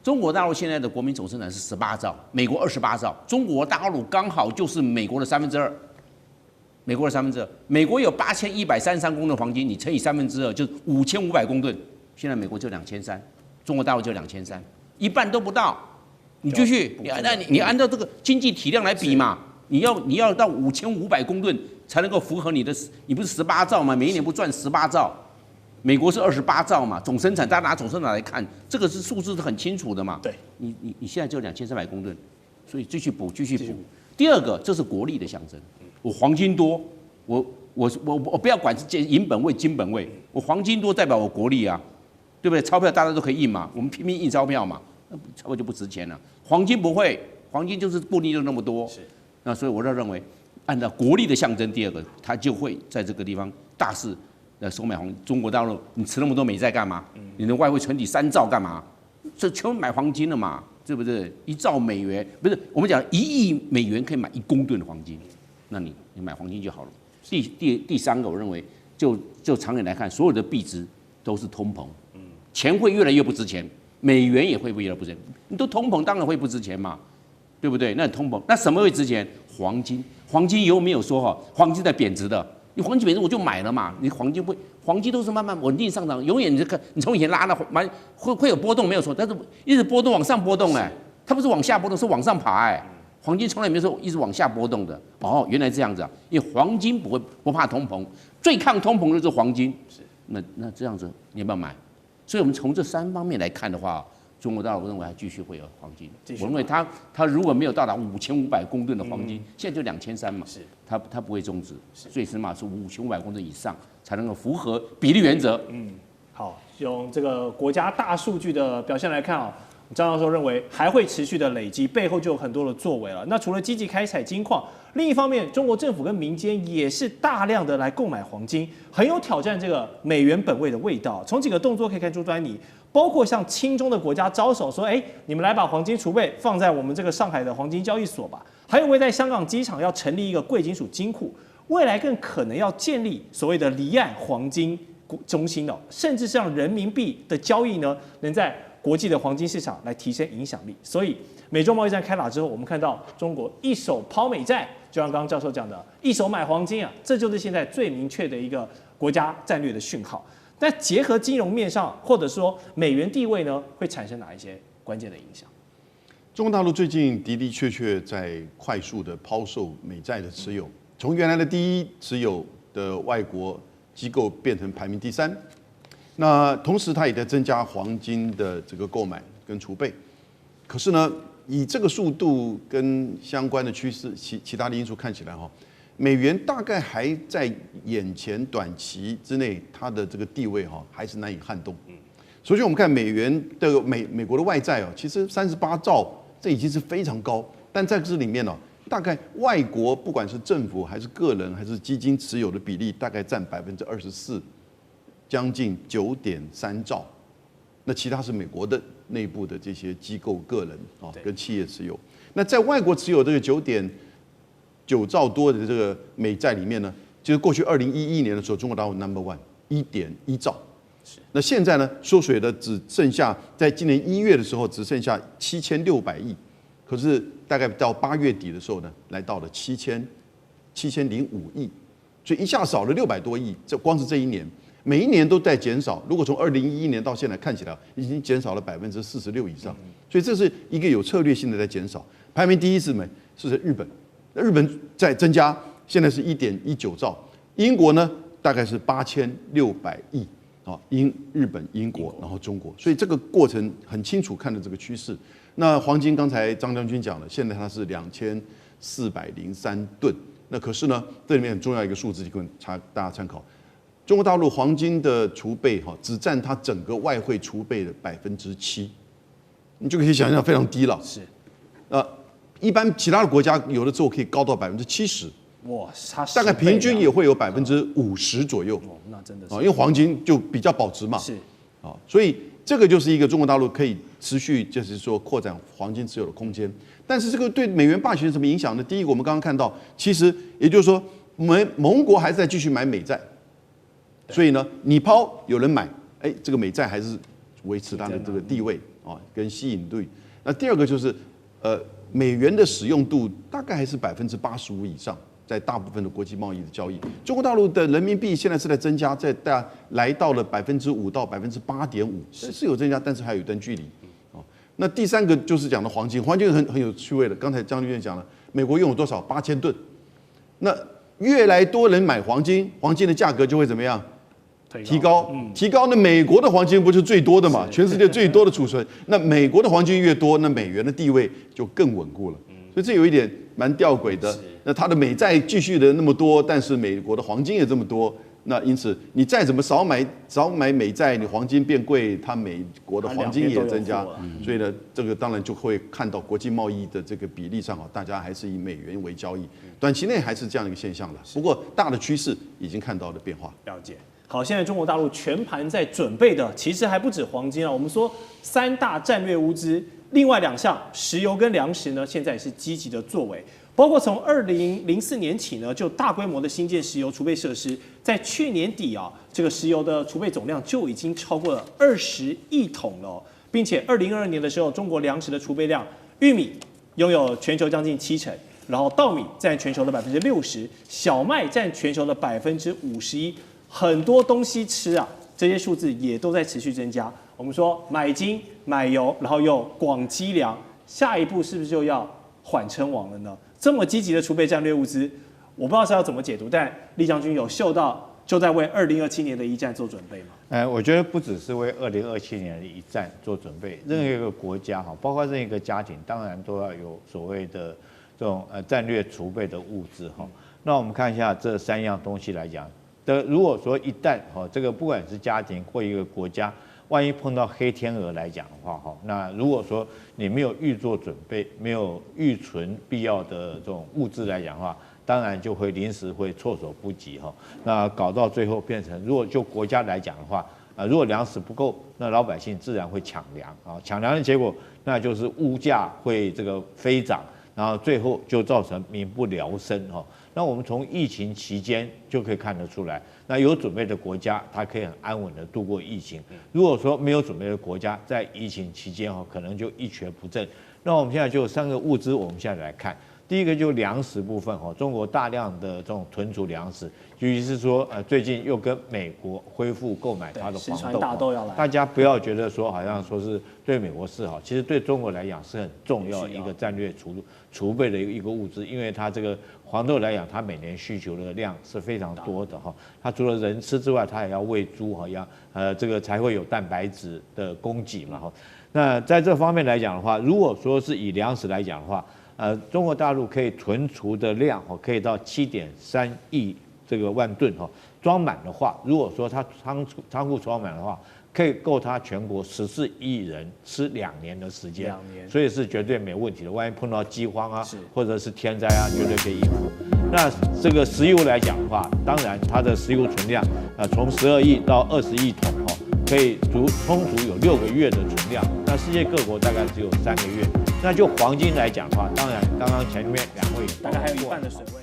中國大陸現在的國民總生產是18兆，美國28兆，中國大陸剛好就是美國的2/3，美國的2/3。美國有8133公噸黄金，你乘以2/3就是5500公噸。現在美國就2300，中國大陸就2300，一半都不到。你繼續，你按照這個經濟體量來比嘛，你要到5500公噸才能夠符合你的，你不是18兆嗎？每一年不賺18兆？美國是28兆嘛，總生產，大家拿總生產來看，這個是數字是很清楚的嘛。對，你現在就2300公噸，所以繼續補。第二個，這是國力的象徵。我黃金多，我不要管是銀本位、金本位，我黃金多代表我國力啊，對不對？鈔票大家都可以印嘛，我們拼命印鈔票嘛，那鈔票就不值錢了。黃金不會，黄金就是布利就那麼多。是，那所以我就認為，按照國力的象徵，第二個，它就會在這個地方大肆收買黃金。中國大陸，你持那麼多美債幹嘛？你的外匯存底3兆幹嘛？這全買黃金了嘛，對不對？1兆美元不是我們講1億美元可以買1公噸的黃金，那你買黃金就好了。第三個，我認為就長遠來看，所有的幣值都是通膨，錢會越來越不值錢，美元也會越來越不值錢。你都通膨，當然會不值錢嘛，對不對？那通膨，那什麼會值錢？黃金，黃金以後沒有說哈，黃金在貶值的，你黃金貶值我就買了嘛，你黃金都是慢慢穩定上漲，永遠你從以前拉的會有波動沒有錯，但是一直波動往上波動哎，它不是往下波動，是往上爬哎。黃金從來沒有說一直往下波動的哦，原来這樣子啊，因為黃金不怕通膨，最抗通膨的就是黃金。是，那這樣子你要不要買？所以我們從這3方面來看的話，中國大陸認為還繼續會有黃金。我認為它如果沒有到達5500公噸的黃金，現在就2300嘛，是它不會終止，最起碼是5500公噸以上才能夠符合比例原則。好，用這個國家大數據的表現來看啊。張教授認為還會持續的累積，背後就有很多的作為了。那除了積極開採金礦，另一方面，中國政府跟民間也是大量的來購買黃金，很有挑戰這個美元本位的味道。從幾個動作可以看出端倪，包括向親中的國家招手，說：“你們來把黃金儲備放在我們這個上海的黃金交易所吧。”還有未在香港機場要成立一個貴金屬金庫，未來更可能要建立所謂的離岸黃金中心哦，甚至是讓人民幣的交易呢，能在國際的黃金市场來提升影響力，所以美中貿易戰開打之後，我們看到中國一手拋美債，就像剛剛教授講的，一手買黃金啊，這就是現在最明確的一個國家戰略的訊號。但結合金融面上，或者說美元地位呢，會產生哪一些關鍵的影響？中國大陸最近的的確確在快速的拋售美債的持有，從原來的第一持有的外國機構變成排名第3。那同時，它也在增加黃金的這個購買跟儲備。可是呢，以這個速度跟相關的趨勢，其他的因素看起來哈，美元大概還在眼前短期之內，它的這個地位哈還是難以撼動。首先，我們看美元的美國的外債哦，其實38兆，這已經是非常高。但在這裡面呢，大概外國不管是政府還是個人還是基金持有的比例，大概占24%。將近9.3兆，那其他是美国的內部的這些機構、個人啊跟企業持有。那在外國持有這個9.9兆多的這個美債裡面呢，就是過去2011年的時候，中國大陸 No.1，1.1兆。那現在呢，縮水的只剩下在今年1月的時候只剩下7600億，可是大概到8月底的時候呢，來到了7005億，所以一下少了600多億，這光是這一年。每一年都在減少，如果從2011年到現在看起来，已經減少了46%以上，所以這是一個有策略性的在減少。排名第一是日本，日本在增加，現在是1.19兆。英國呢，大概是8600億啊，日本、英國，然後中國，所以這個過程很清楚看的這個趨勢。那黃金剛才張將軍講了，現在它是2403噸，那可是呢，這裡面很重要一個數字，供大家參考。中國大陸黃金的儲備哈，只佔它整個外匯儲備的7%，你就可以想象非常低了。是，一般其他的國家有的時候可以高到70%，哇，大概平均也會有50%左右。哦，那真的是，因為黃金就比較保值嘛。是，啊，所以這個就是一個中國大陸可以持續就是說擴展黃金持有的空間。但是這個對美元霸權有什麼影響呢？第一個，我們剛剛看到，其實也就是說，盟國還是在繼續買美債。所以呢，你拋有人買，這個美債還是維持它的這個地位啊，跟吸引力。那第二個就是，美元的使用度大概還是85%以上，在大部分的國際貿易的交易。中國大陸的人民幣現在是在增加，來到了5%到8.5%，是有增加，但是還有一段距離。那第三個就是講的黃金，黃金很有趣味的。剛才張律師講了，美國擁有多少？8000噸。那越來多人買黃金，黃金的價格就會怎麼樣？提高，那美國的黃金不是最多的嘛？全世界最多的儲存，那美國的黃金越多，那美元的地位就更穩固了。所以這有一點蠻弔詭的。那它的美債繼續的那麼多，但是美國的黃金也這麼多，那因此你再怎麼少買美債，你黃金變貴，它美國的黃金也增加。所以呢，這個當然就會看到國際貿易的這個比例上大家還是以美元為交易，短期內還是這樣一個現象的。不過大的趨勢已經看到了變化。了解。好，現在中國大陸全盤在準備的，其實還不止黃金啊。我們說3大戰略物資，另外2項石油跟糧食呢，現在也是積極的作為。包括從2004年起呢，就大規模的新建石油儲備設施，在去年底啊，這個石油的儲備總量就已經超過了20億桶了，並且2022年的時候，中國糧食的儲備量，玉米擁有全球將近70%，然後稻米佔全球的60%，小麥佔全球的51%，很多東西吃啊，這些數字也都在持續增加。我們說買金買油，然後又廣積糧，下一步是不是就要緩稱王了呢？這麼積極的儲備戰略物資，我不知道是要怎麼解讀，但酈將軍有嗅到就在為2027年的一戰做準備嗎？我覺得不只是為2027年的一戰做準備，任何一個國家哈，包括任何一個家庭，当然都要有所謂的這種戰略儲備的物資哈。那我們看一下這3樣東西來講，如果說一旦這個不管是家庭或一個國家，萬一碰到黑天鵝來講的話哈，那如果說你沒有預做準備，沒有預存必要的這種物資來講的話，當然就會臨時會措手不及哈。那搞到最後变成，如果就国家来講的話，如果糧食不夠，那老百姓自然會搶糧啊，搶糧的結果那就是物價會這個飛漲，然後最後就造成民不聊生哈。那我們從疫情期間就可以看得出來，那有準備的國家，它可以很安穩的度過疫情。如果說沒有準備的國家，在疫情期間可能就一蹶不振。那我們現在就有3個物資，我們現在來看。第一個就是糧食部分中國大量的這種囤儲糧食，尤其是說最近又跟美國恢復購買它的黃豆，大豆要來，大家不要覺得說好像說是對美國是好，其實对中國來講是很重要一個戰略儲備的一個物資，因為它這個黃豆來講，它每年需求的量是非常多的哈，它除了人吃之外，它也要餵豬哈，這個才會有蛋白質的供給嘛哈。那在這方面來講的話，如果說是以糧食來講的話，中國大陸可以存儲的量可以到7.3億這個萬噸裝滿的話，如果說它倉庫裝滿的話，可以夠它全國14億人吃2年的時間，所以是絕對沒問題的。萬一碰到饑荒啊，或者是天災啊，絕對可以應付。那這個石油來講的話，當然它的石油存量從12億到20億桶可以充足有6個月的存量。那世界各國大概只有3個月。那就黃金來講的話，當然刚剛前面2位大概還有1半的水位。